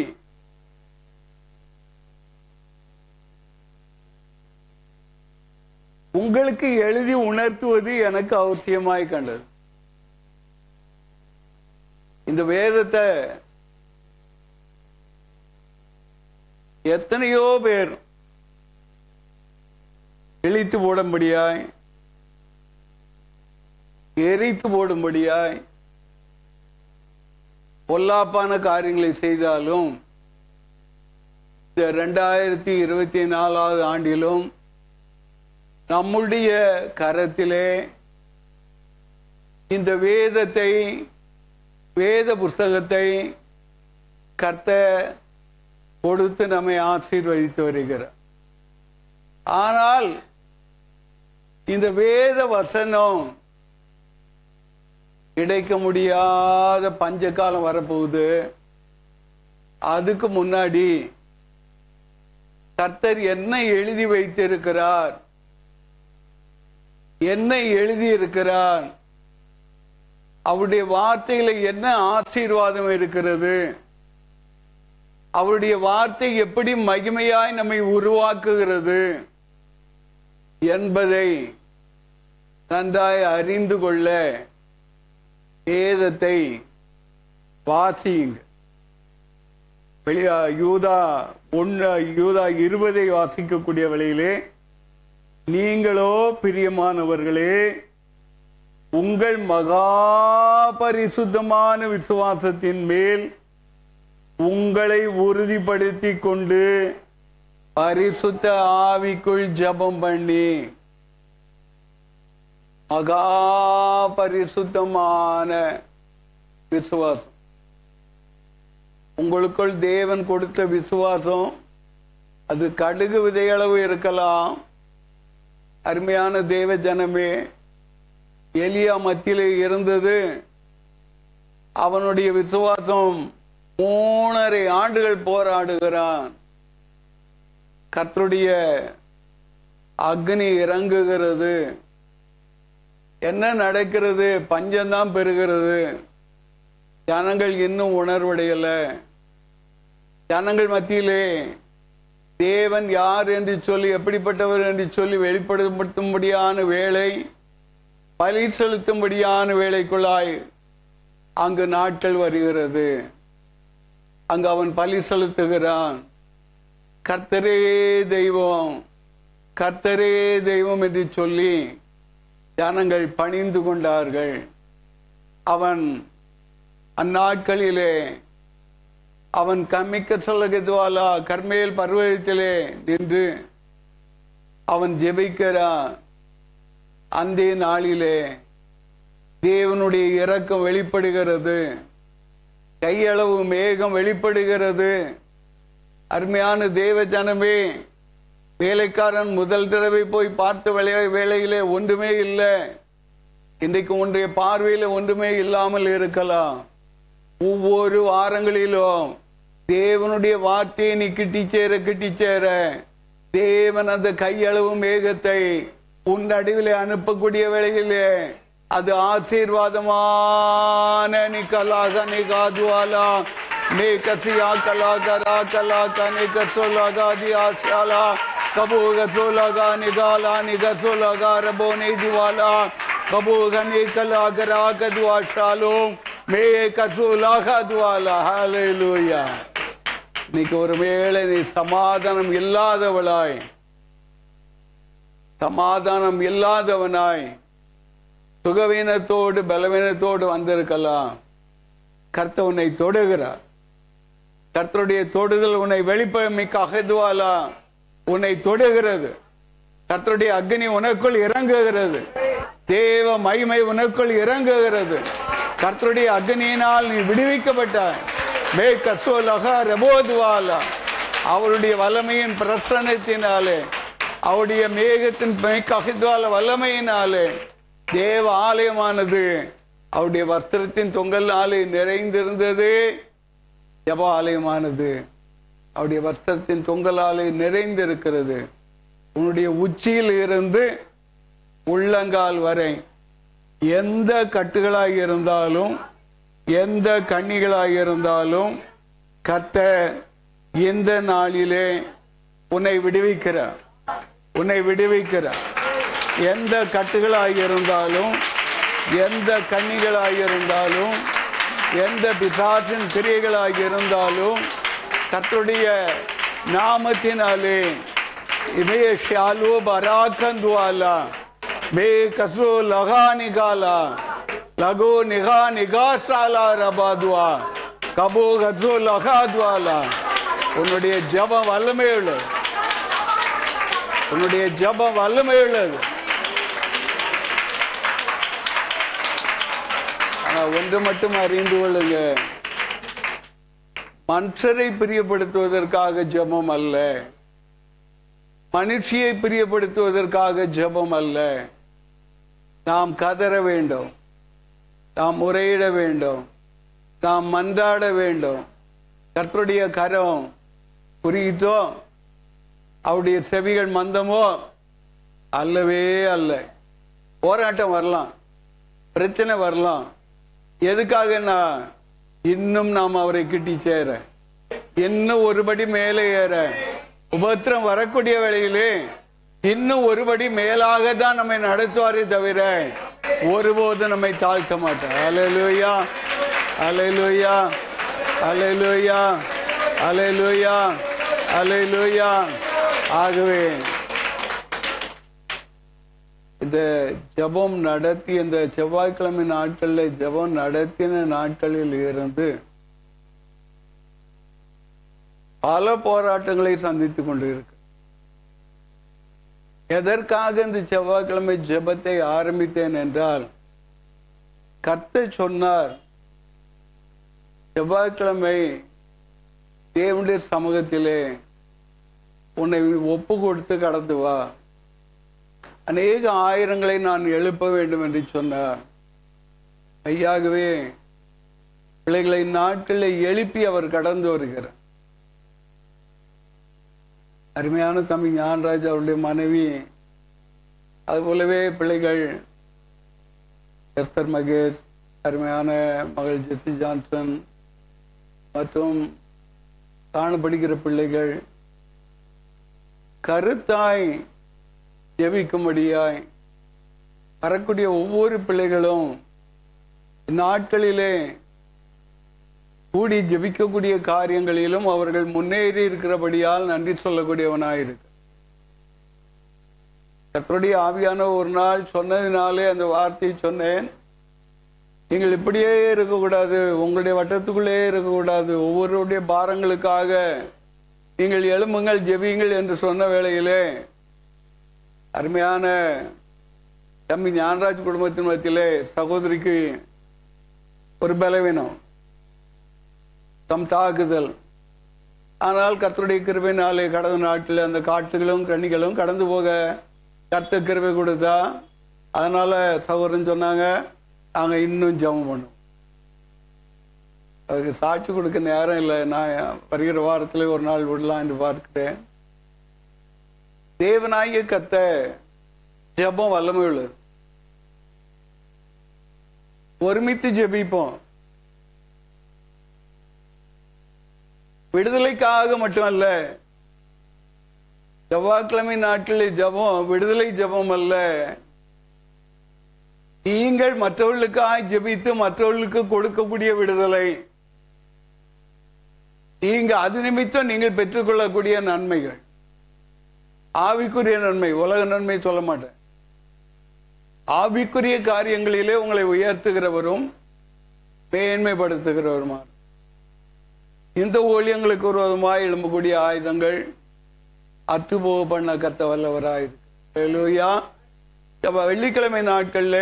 உங்களுக்கு எழுதி உணர்த்துவது எனக்கு அவசியமாய் கண்டது. இந்த வேதத்தை எத்தனையோ பேர் கிழித்து போடும்படியாய், எரித்து போடும்படியாய், பொல்லாப்பான காரியங்களை செய்தாலும் இந்த 2024 ஆண்டிலும் நம்முடைய கரத்திலே இந்த வேதத்தை, வேத புஸ்தகத்தை கர்த்தர் கொடுத்து நம்மை ஆசீர்வதித்து வருகிறார். ஆனால் இந்த வேத வசனம் கிடைக்க முடியாத பஞ்ச காலம் வரப்போகுது. அதுக்கு முன்னாடி கர்த்தர் என்ன எழுதி வைத்திருக்கிறார், என்ன எழுதி இருக்கிறார், அவருடைய வார்த்தையில என்ன ஆசீர்வாதம் இருக்கிறது, அவருடைய வார்த்தை எப்படி மகிமையாய் நம்மை உருவாக்குகிறது என்பதை நன்றாய் அறிந்து கொள்ள வேதத்தை வாசியுங்க. யூதா 20 வாசிக்கக்கூடிய வேளையிலே, நீங்களோ பிரியமானவர்களே உங்கள் மகா பரிசுத்தமான விசுவாசத்தின் மேல் உங்களை உறுதிப்படுத்தி கொண்டு பரிசுத்த ஆவிக்குள் ஜெபம் பண்ணி. மகா பரிசுத்தமான விசுவாசம். உங்களுக்குள் தேவன் கொடுத்த விசுவாசம் அது கடுகு விதையளவு இருக்கலாம். அருமையான தேவ ஜனமே, எலியா மத்தியிலே இருந்தது. அவனுடைய விசுவாசம் 3.5 ஆண்டுகள் போராடுகிறான். கர்த்தருடைய அக்னி இறங்குகிறது. என்ன நடக்கிறது? பஞ்சம்தான் பெறுகிறது. ஜனங்கள் இன்னும் உணர்வடையல. ஜனங்கள் மத்தியிலே தேவன் யார் என்று சொல்லி, எப்படிப்பட்டவர் என்று சொல்லி வெளிப்படுத்தும்படியான வேலை, பலி செலுத்தும்படியான வேலைக்குள்ளாய் அங்கு நாட்கள் வருகிறது. அங்கு அவன் பலி செலுத்துகிறான். கர்த்தரே தெய்வம், கர்த்தரே தெய்வம் என்று சொல்லி ஜனங்கள் பணிந்து கொண்டார்கள். அவன் அந்நாட்களிலே அவன் கம்மிக்க சொல்லகத்வாலா கர்மேல் பர்வதத்திலே நின்று அவன் ஜெபிக்கிறான். அந்த நாளிலே தேவனுடைய இரக்கம் வெளிப்படுகிறது. கையளவு மேகம் வெளிப்படுகிறது. அருமையான தேவ ஜனமே, வேலைக்காரன் முதல் தடவை போய் பார்த்த வேளையிலே ஒன்றுமே இல்லை. இன்றைக்கு உன்னுடைய பார்வையில் ஒன்றுமே இல்லாமல் இருக்கலாம். ஒவ்வொரு வாரங்களிலும் தேவனுடைய வார்த்தையை நீ கிட்டிச்சேர தேவன் அந்த கையளவு மேகத்தை உன் நடுவிலே அனுப்பக்கூடிய வேளையிலே அது ஆசீர்வாதமான நிகலாக நிகாதுவாலா நேகசியா கலாகரா கலாக நிகசோலகாதி ஆசாலா கபூக சோலகா நிகாலா நிகசோலகா ரபோ நெய்திவாலா கபூக நிகலாகரா கதுவாஷாலும் மே கசோலகாதுவாலா. ஹல்லேலூயா. இன்னைக்கு ஒருவேளை நீ சமாதானம் இல்லாதவனாய் சுகவீனத்தோடு பலவீனத்தோடு வந்திருக்கலாம். கர்த்தர் உன்னை தொடுகிறார். கர்த்தருடைய தொடுதல் உன்னை வெளிப்பமிக்க அகதுவாலா உன்னை தொடுகிறது. கர்த்தருடைய அக்னி உனக்குள் இறங்குகிறது. தேவ மகிமை உனக்குள் இறங்குகிறது. கர்த்தருடைய அக்னியினால் நீ விடுவிக்கப்பட்டாய். மே கசோலகா ரபோதுவாலா அவருடைய வல்லமையின் பிரசன்னத்தினாலே அவருடைய மேகத்தின் அகதுவால வல்லமையினாலே தேவ ஆலயமானது அவருடைய வஸ்திரத்தின் தொங்கலாலே நிறைந்திருந்தது. ஜப ஆலயமானது அவருடைய வஸ்திரத்தின் தொங்கலாலே நிறைந்திருக்கிறது. உன்னுடைய உச்சியில் இருந்து உள்ளங்கால் வரை எந்த கட்டுகளாக இருந்தாலும் எந்த கண்ணிகளாக இருந்தாலும் கர்த்தர் இந்த நாளிலே உன்னை விடுவிக்கிறார். எந்த கட்டுகளாக இருந்தாலும் எந்த கண்ணிகளாக இருந்தாலும் எந்த பிசாசின் கிரியைகளாக இருந்தாலும் கர்த்தருடைய நாமத்தினாலே இமே ஷாலோ பராக்கந்துவாலா மே கசோ லகா நிகாலா லகோ நிகா நிகாசாலா ரபாதுவா கபோ கசோ லகாதுவாலா. உன்னுடைய ஜபம் வல்லமை உள்ளது. ஆனா ஒன்று மட்டும் அறிந்து கொள்ளுங்க, மனுஷரை பிரியப்படுத்துவதற்காக ஜெபம் அல்ல, மனுஷியை பிரியப்படுத்துவதற்காக ஜெபம் அல்ல. நாம் கதற வேண்டும், நாம் முறையிட வேண்டும், நாம் மன்றாட வேண்டும். கர்த்தருடைய கரம் குறியிட்டோ அவருடைய செவிகள் மந்தமோ அல்லவே அல்ல. போராட்டம் வரலாம், பிரச்சனை வரலாம். எதுக்காகன்னா இன்னும் நாம் அவரை கிட்டி சேர, இன்னும் ஒருபடி மேலே ஏற, உபத்திரம் வரக்கூடிய வேளையிலே இன்னும் ஒருபடி மேலாக தான் நம்மை நடத்துவாரே தவிர ஒருபோது நம்மை தாழ்த்த மாட்டார். அல்லேலூயா, அல்லேலூயா, அல்லேலூயா, அல்லேலூயா, அல்லேலூயா. ஆகவே இந்த ஜெபம் நடத்தி இந்த செவ்வாய்க்கிழமை நாட்களில் ஜெபம் நடத்தின நாட்களில் இருந்து பல போராட்டங்களை சந்தித்துக் கொண்டு இருக்கு. எதற்காக இந்த செவ்வாய்க்கிழமை ஜெபத்தை ஆரம்பித்தேன் என்றால், கர்த்தர் சொன்னார், செவ்வாய்க்கிழமை தேவனுடைய சமூகத்திலே உன்னை ஒப்பு கொடுத்து கடந்து வா, அநேக ஆயிரங்களை நான் எழுப்ப வேண்டும் என்று சொன்னார். ஐயாகவே பிள்ளைகளை நாட்களில் எழுப்பி அவர் கடந்து வருகிறார். அருமையான தம்பி ஞானராஜ் அவருடைய மனைவி, அதுபோலவே பிள்ளைகள் எஸ்தர் மகேஷ், அருமையான மகள் ஜெசி ஜான்சன் மற்றும் காணப்படுகிற பிள்ளைகள் கருத்தாய் ஜெபிக்கும்படியாய் வரக்கூடிய ஒவ்வொரு பிள்ளைகளும் நாட்களிலே கூடி ஜெபிக்கக்கூடிய காரியங்களிலும் அவர்கள் முன்னேறி இருக்கிறபடியால் நன்றி சொல்லக்கூடியவனாயிருக்கு. கர்த்தருடைய ஆவியான ஒரு நாள் சொன்னதினாலே அந்த வார்த்தையை சொன்னேன். நீங்கள் இப்படியே இருக்கக்கூடாது, உங்களுடைய வட்டத்துக்குள்ளே இருக்கக்கூடாது, ஒவ்வொருடைய பாரங்களுக்காக நீங்கள் எழும்புங்கள், ஜெபியுங்கள் என்று சொன்ன வேளையிலே அருமையான தம்பி ஞானராஜ் குடும்பத்தின் மத்தியிலே சகோதரிக்கு ஒரு பலவீனம், தம் தாக்குதல். ஆனால் கர்த்தருடைய கிருபையினாலே கடந்த நாட்டில் அந்த காட்டுகளும் கண்ணிகளும் கடந்து போக கர்த்தர் கிருபை கொடுத்தா அதனால சகோதரன் சொன்னாங்க, நாங்கள் இன்னும் ஜெபம் பண்ணுவோம். அதுக்கு சாட்சி கொடுக்க நேரம் இல்லை. நான் வருகிற வாரத்தில் ஒரு நாள் விடலாம் என்று பார்க்கிறேன். தேவனாகிய கர்த்தர் ஜெபம் வல்லமை உள்ளது. ஒருமித்து ஜெபிப்போம். விடுதலைக்காக மட்டுமல்ல, செவ்வாய்க்கிழமை நாட்களில் ஜெபம் விடுதலை ஜெபம் அல்ல. நீங்கள் மற்றவர்களுக்காக ஜெபித்து மற்றவர்களுக்கு கொடுக்கக்கூடிய விடுதலை. நீங்க அது நிமித்தம் நீங்கள் பெற்றுக்கொள்ளக்கூடிய நன்மைகள், ஆவிக்குரிய நன்மை, உலக நன்மை சொல்ல மாட்டேன். ஆவிக்குரிய காரியங்களிலே உங்களை உயர்த்துகிறவரும் மேன்மைப்படுத்துகிறவருமா. இந்த ஊழியங்களுக்கு விரோதமாய் எழும்பக்கூடிய ஆயுதங்கள் அற்றுப்போக பண்ண கத்த வல்லவராயிருக்கு. வெள்ளிக்கிழமை நாட்கள்ல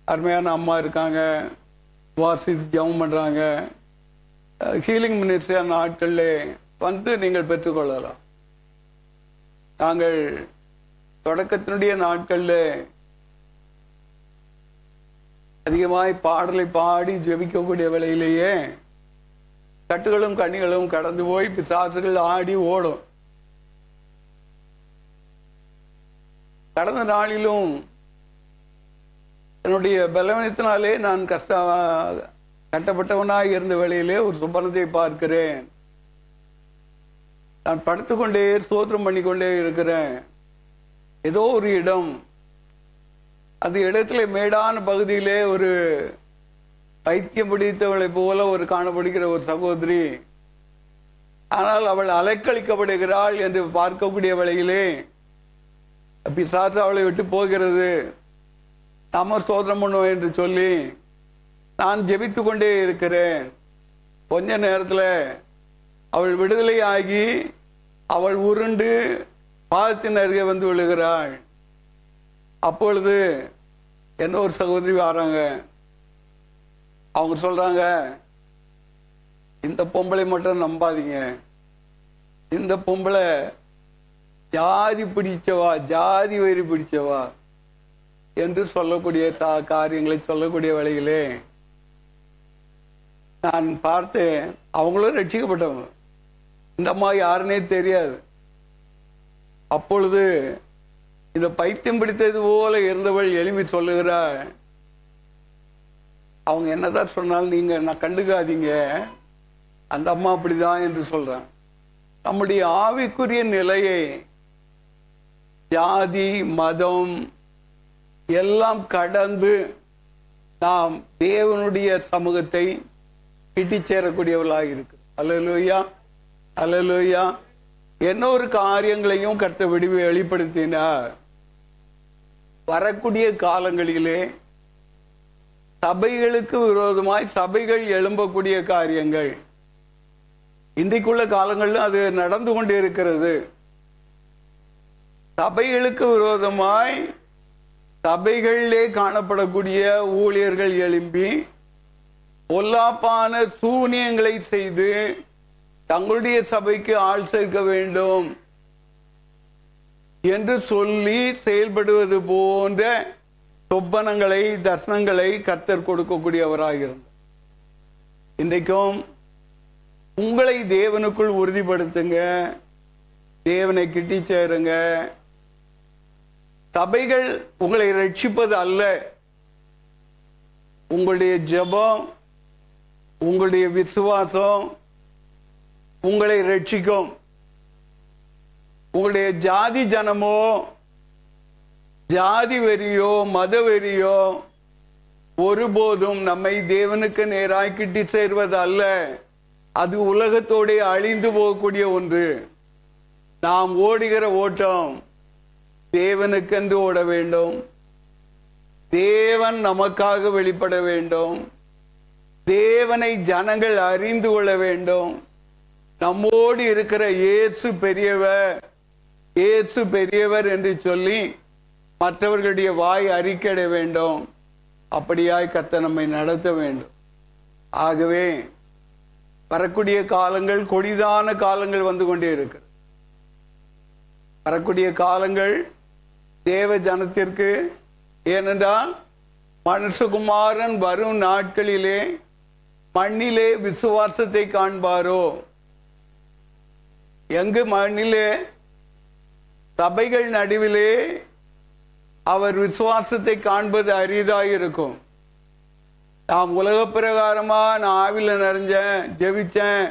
அருமையான அம்மா இருக்காங்க, வாசித்து ஜெபம் பண்றாங்க. ஹீலிங் மினிஸ்ட்ரி நாட்கள்ல வந்து நீங்கள் பெற்றுக்கொள்ளலாம். நாங்கள் தொடக்கத்தினுடைய நாட்கள்ல அதிகமாய் பாடலை பாடி ஜெபிக்கக்கூடிய வேளையிலேயே கட்டுகளும் கண்ணிகளும் கடந்து போய் பிசாசுகள் ஆடி ஓடும். கடந்த நாளிலும் என்னுடைய பலவீனத்தினாலே நான் கட்டப்பட்டவனாய் இருந்த வேளையிலே ஒரு சுப்பனத்தை பார்க்கிறேன். நான் படுத்துக்கொண்டே ஸ்தோத்திரம் பண்ணிக்கொண்டே இருக்கிறேன். ஏதோ ஒரு இடம், அந்த இடத்துல மேடான பகுதியிலே ஒரு பைத்தியம் பிடித்தவளை போல ஒரு காணப்படுகிற ஒரு சகோதரி, ஆனால் அவள் அலைக்கழிக்கப்படுகிறாள் என்று பார்க்கக்கூடிய வேளையிலே பிசாசு அவளை விட்டு போகிறது. நாம ஸ்தோத்திரம் பண்ணுவோம் என்று சொல்லி நான் ஜெபித்து கொண்டே இருக்கிறேன். கொஞ்ச நேரத்தில் அவள் விடுதலை ஆகி அவள் உருண்டு பாதத்தின் அருகே வந்து விழுகிறாள். அப்பொழுது என்ன ஒரு சகோதரி வராங்க. அவங்க சொல்றாங்க, இந்த பொம்பளை மட்டும் நம்பாதீங்க, இந்த பொம்பளை ஜாதி பிடிச்சவா, ஜாதி வரி பிடிச்சவா என்று சொல்லக்கூடிய காரியங்களை சொல்லக்கூடிய வேளையிலே நான் பார்த்தேன். அவங்களும் ரட்சிக்கப்பட்டவங்க, இந்த அம்மா யாருன்னே தெரியாது. அப்பொழுது இந்த பைத்தியம் பிடித்தது போல இருந்தவள் எழுப்பி சொல்லுகிறாள், அவங்க என்னதான் சொன்னாலும் நீங்க நான் கண்டுக்காதீங்க, அந்த அம்மா அப்படிதான் என்று சொல்றான். நம்முடைய ஆவிக்குரிய நிலையை ஜாதி மதம் எல்லாம் கடந்து நாம் தேவனுடைய சமூகத்தை கிட்டி சேரக்கூடியவர்களாக இருக்கு. அல்லேலூயா, அல்லேலூயா. என்ன ஒரு காரியங்களையும் கர்த்தர் வெளிப்படுத்தினார். வரக்கூடிய காலங்களிலே சபைகளுக்கு விரோதமாய் சபைகள் எழும்பக்கூடிய காரியங்கள் இன்றைக்குள்ள காலங்களில் அது நடந்து கொண்டே இருக்கிறது. சபைகளுக்கு விரோதமாய் சபைகளிலே காணப்படக்கூடிய ஊழியர்கள் எழும்பி பொல்லாப்பான சூனியங்களை செய்து தங்களுடைய சபைக்கு ஆள் சேர்க்க வேண்டும் என்று சொல்லி செயல்படுவது போன்ற சொப்பனங்களை தர்சனங்களை கர்த்தர் கொடுக்கக்கூடியவராக இருந்தார். இன்றைக்கும் உங்களை தேவனுக்குள் உறுதிப்படுத்துங்க, தேவனை கிட்டி சேருங்க. சபைகள் உங்களை ரட்சிப்பது அல்ல, உங்களுடைய ஜெபம், உங்களுடைய விசுவாசம் உங்களை ரட்சிக்கும். உங்களுடைய ஜாதி ஜனமோ ஜாதி வெறியோ மத வெறியோ ஒருபோதும் நம்மை தேவனுக்கு நேராய் கிட்டி சேர்வது அல்ல. அது உலகத்தோட அழிந்து போகக்கூடிய ஒன்று. நாம் ஓடுகிற ஓட்டம் தேவனுக்கென்று ஓட வேண்டும். தேவன் நமக்காக வெளிப்பட வேண்டும். தேவனை ஜனங்கள் அறிந்து கொள்ள வேண்டும். நம்மோடு இருக்கிற இயேசு பெரியவர், இயேசு பெரியவர் என்று சொல்லி மற்றவர்களுடைய வாய் அறிக்கையிட வேண்டும். அப்படியாய் கர்த்தர் நம்மை நடத்த வேண்டும். ஆகவே வரக்கூடிய காலங்கள் கொடிதான காலங்கள் வந்து கொண்டே இருக்கு. வரக்கூடிய காலங்கள் தேவ ஜனத்திற்கு ஏனென்றால் மனுஷகுமாரன் வரும் நாட்களிலே மண்ணிலே விசுவாசத்தை காண்பாரோ? எங்கு மண்ணிலே சபைகள் நடுவிலே அவர் விசுவாசத்தை காண்பது அரிதாயிருக்கும். நாம் உலக பிரகாரமா நான் ஆவில நிறைஞ்சேன், ஜெபிச்சேன்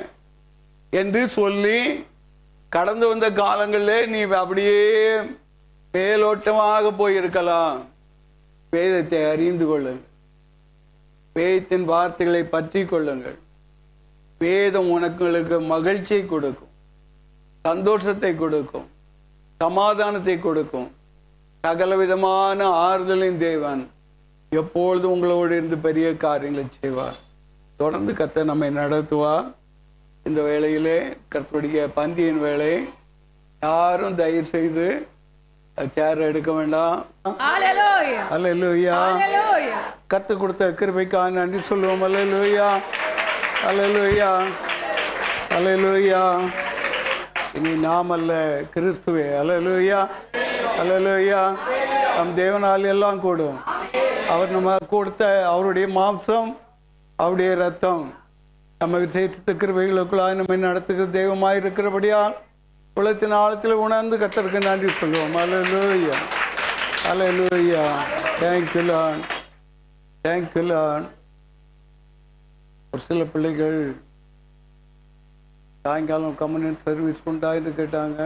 என்று சொல்லி கடந்து வந்த காலங்களில் நீ அப்படியே மேலோட்டமாக போயிருக்கலாம். வேதத்தை அறிந்து கொள்ளுங்கள், வேதத்தின் வார்த்தைகளை பற்றி கொள்ளுங்கள். வேதம் உங்களுக்கு மகிழ்ச்சியை கொடுக்கும், சந்தோஷத்தை கொடுக்கும், சமாதானத்தை கொடுக்கும். சகல விதமான ஆறுதலின் தேவன் எப்பொழுதும் உங்களோடு இருந்து பெரிய காரியங்களை செய்வார். தொடர்ந்து கர்த்தர் நம்மை நடத்துவார். இந்த வேளையிலே கர்த்தருடைய பந்தியின் வேளை, யாரும் தயவு செய்து சேர் எடுக்க வேண்டாம். அல்லேலூயா. கர்த்தர் கொடுத்த கிருபைக்காக நன்றி சொல்லுவோம். அல்லேலூயா, அல்லேலூயா, அல்லேலூயா. இனி நாம் அல்ல, கிறிஸ்துவே. அல்லேலூயா, அல்லேலூயா. நம் தேவனால் எல்லாம் கூடும். அவர் நம்ம கொடுத்த அவருடைய மாம்சம், அவருடைய ரத்தம் நம்ம விசேஷித்த கிருபைகளுக்குள்ளாக நம்மை நடத்துகிற தெய்வமாக இருக்கிறபடியால் உலகத்தின் ஆழத்தில் உணர்ந்து கர்த்தருக்கு நன்றி சொல்லுவோம். அல்லேலூயா, அல்லேலூயா. Thank you lord, thank you lord. ஒரு சில பிள்ளைகள் சாயங்காலம் கம்யூனிட்டி சர்வீஸ் உண்டாயின்னு கேட்டாங்க.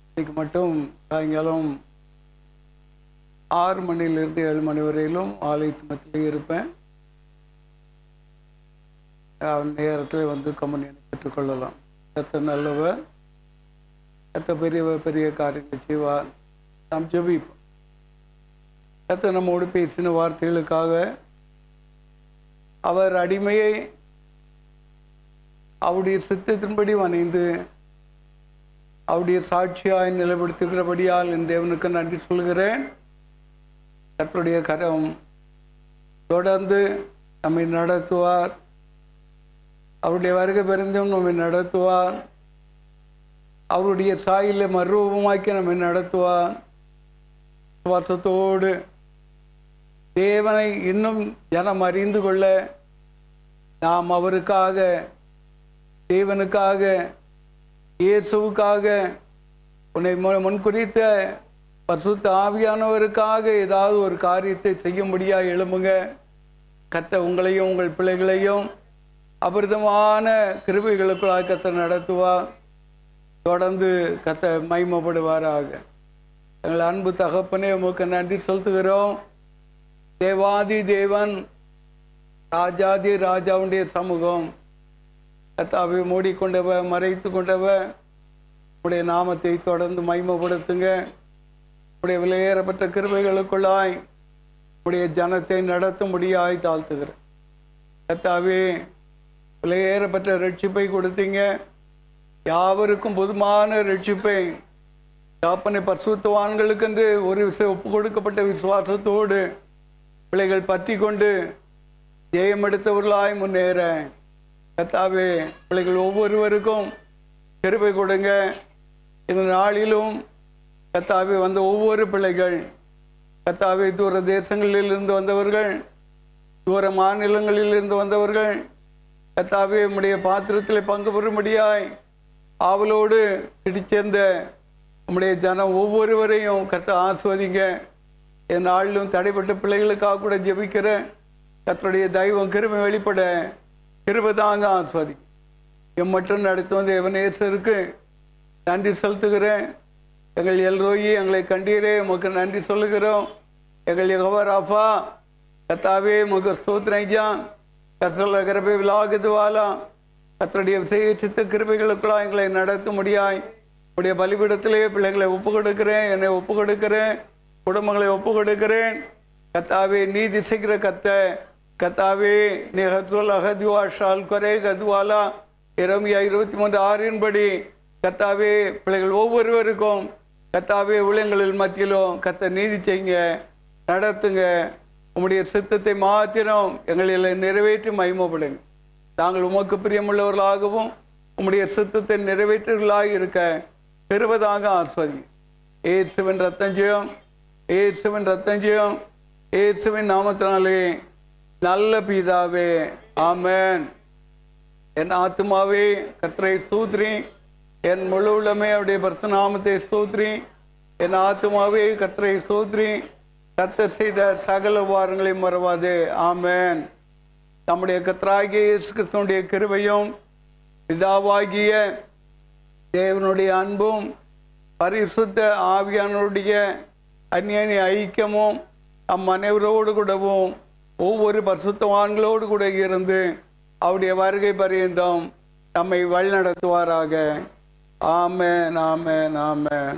இன்னைக்கு மட்டும் சாயங்காலம் 6 மணிலிருந்து 7 மணி வரையிலும் ஆலயத்து மத்தியிலே இருப்பேன். நேரத்தில் வந்து கம்யூனியனை பெற்றுக்கொள்ளலாம். கர்த்தர் நல்லவர், கர்த்தர் பெரிய காரியங்களை செய்வார். நாம் ஜெபிப்போம். கர்த்தர் நம்மோடு பேசின வார்த்தைகளுக்காக, அவர் அடிமையை அவருடைய சித்தத்தின்படி வணைந்து அவருடைய சாட்சியாய் நிலைப்படுத்துகிறபடியால் என் தேவனுக்கு நன்றி சொல்கிறேன். கர்த்தருடைய கரம் தொடர்ந்து நம்மை நடத்துவார். அவருடைய வருகை பெருந்தும் நம்மை நடத்துவார். அவருடைய சாயிலை மறுரூபமாக்கி நம்மை நடத்துவார். விசுவாசத்தோடு தேவனை இன்னும் ஜனம் அறிந்து கொள்ள நாம் அவருக்காக, தேவனுக்காக, இயேசுவுக்காக, உன்னை முன்குறித்த பரிசுத்த ஆவியானவருக்காக ஏதாவது ஒரு காரியத்தை செய்யும்படியாக எழும்புங்க. கர்த்தர் உங்களையும் உங்கள் பிள்ளைகளையும் அபரிதமான கிருபைகளுக்குள்ளாக கர்த்தர் நடத்துவார். தொடர்ந்து கர்த்தர் மகிமைப்படுவாராக. எங்கள் அன்பு தகப்பனே, உமக்கு நன்றி செலுத்துகிறோம். தேவாதி தேவன், ராஜாதி ராஜாவுடைய சமூகம் கர்த்தாவை மூடிக்கொண்டவர், மறைத்து கொண்டவர், உடைய நாமத்தை தொடர்ந்து மகிமைப்படுத்துங்க. உடைய விலையேறப்பட்ட கிருபைகளுக்குள்ளாய் உடைய ஜனத்தை நடத்தும்படியாய் தாழ்த்துகிறேன். கர்த்தாவே, விலையேறப்பட்ட ரட்சிப்பை கொடுத்தீங்க. யாவருக்கும் பொதுமான ரட்சிப்பை தாப்பனை பரிசுத்தவான்களுக்கென்று ஒரு விஷயம் ஒப்பு கொடுக்கப்பட்ட விசுவாசத்தோடு பிள்ளைகள் பற்றி கொண்டு ஜெயம் எடுத்தவர்களாய் முன்னேற கர்த்தாவே, பிள்ளைகள் ஒவ்வொருவருக்கும் கிருபை கொடுங்க. இந்த நாளிலும் கர்த்தாவே வந்த ஒவ்வொரு பிள்ளைகள், கர்த்தாவே தூர தேசங்களில் இருந்து வந்தவர்கள், தூர மாநிலங்களில் இருந்து வந்தவர்கள், கர்த்தாவே உம்முடைய பாத்திரத்தில் பங்கு பெறும்படியாய் ஆவலோடு இடிச்சேர்ந்த உம்முடைய ஜனம் ஒவ்வொருவரையும் கர்த்தர் ஆஸ்வதிங்க. என் நாளிலும் தடைப்பட்ட பிள்ளைகளுக்காக கூட ஜெபிக்கிற கர்த்தருடைய தெய்வம் கிருபை வெளிப்பட கிருபை தாங்க ஆஸ்வதி. எம்மற்றும் நடத்தி வந்த எவனேசருக்கு நன்றி செலுத்துகிறேன். எங்கள் எல்ரோயி, எங்களை கண்டீரே, உமக்கு நன்றி சொல்லுகிறோம். எங்கள் யெகோவா ராஃபா, கர்த்தாவே உமக்கு ஸ்தோத்திரம் ஐயா. கர்த்தருடைய கிருபை விலாகுது வாலா. கர்த்தருடைய விசேஷித்த கிருபைகளுக்குள்ளாக எங்களை நடத்த முடியாய் உடைய பலிபீடத்திலே பிள்ளைகளை ஒப்பு கொடுக்கிறேன், என்னை ஒப்பு கொடுக்கிறேன், குடும்பங்களை ஒப்பு கொடுக்கிறேன். கர்த்தாவே, நீதி செய்கிற கர்த்தாவே, நீ ஹத்வல் அகத்வாஷால் கொரே கத்வாலா எரேமியா 23:6 கர்த்தாவே, பிள்ளைகள் ஒவ்வொருவருக்கும் கர்த்தாவே ஊழியங்களில் மத்தியிலும் கர்த்தர் நீதி செய்யுங்க, நடத்துங்க. உம்முடைய சித்தத்தை மாத்திரம் எங்களில் நிறைவேற்றி மகிமைப்படுங்க. நாங்கள் உமக்கு பிரியமுள்ளவர்களாகவும் உம்முடைய சித்தத்தை நிறைவேற்றுகளாக இருக்க பெறுவதாக ஆஸ்வதி. இயேசுவின் ரத்தம் ஜெயம், இயேசுவின் ரத்தஞ்சயம் இயேசுவின் நாமத்தினாலே நல்ல பிதாவே, ஆமென். என் ஆத்துமாவே கர்த்தரை ஸ்தோத்திரி, என் முழு உள்ளமே அவருடைய பரிசுத்த நாமத்தை ஸ்தோத்திரி. என் ஆத்துமாவே கர்த்தரை ஸ்தோத்திரி, கர்த்தர் செய்த சகல உபகாரங்களையும் மறவாதே, ஆமென். நம்முடைய கர்த்தராகிய இயேசு கிறிஸ்துவினுடைய கிருபையும் பிதாவாகிய தேவனுடைய அன்பும் பரிசுத்த ஆவியானவருடைய அந்நிய ஐக்கியமும் நம் அனைவரோடு கூடவும் ஒவ்வொரு பரிசுத்தவான்களோடு கூட இருந்து அவருடைய வருகை பரியந்தம் நம்மை வழிநடத்துவாராக. ஆமென், ஆமென், ஆமென்.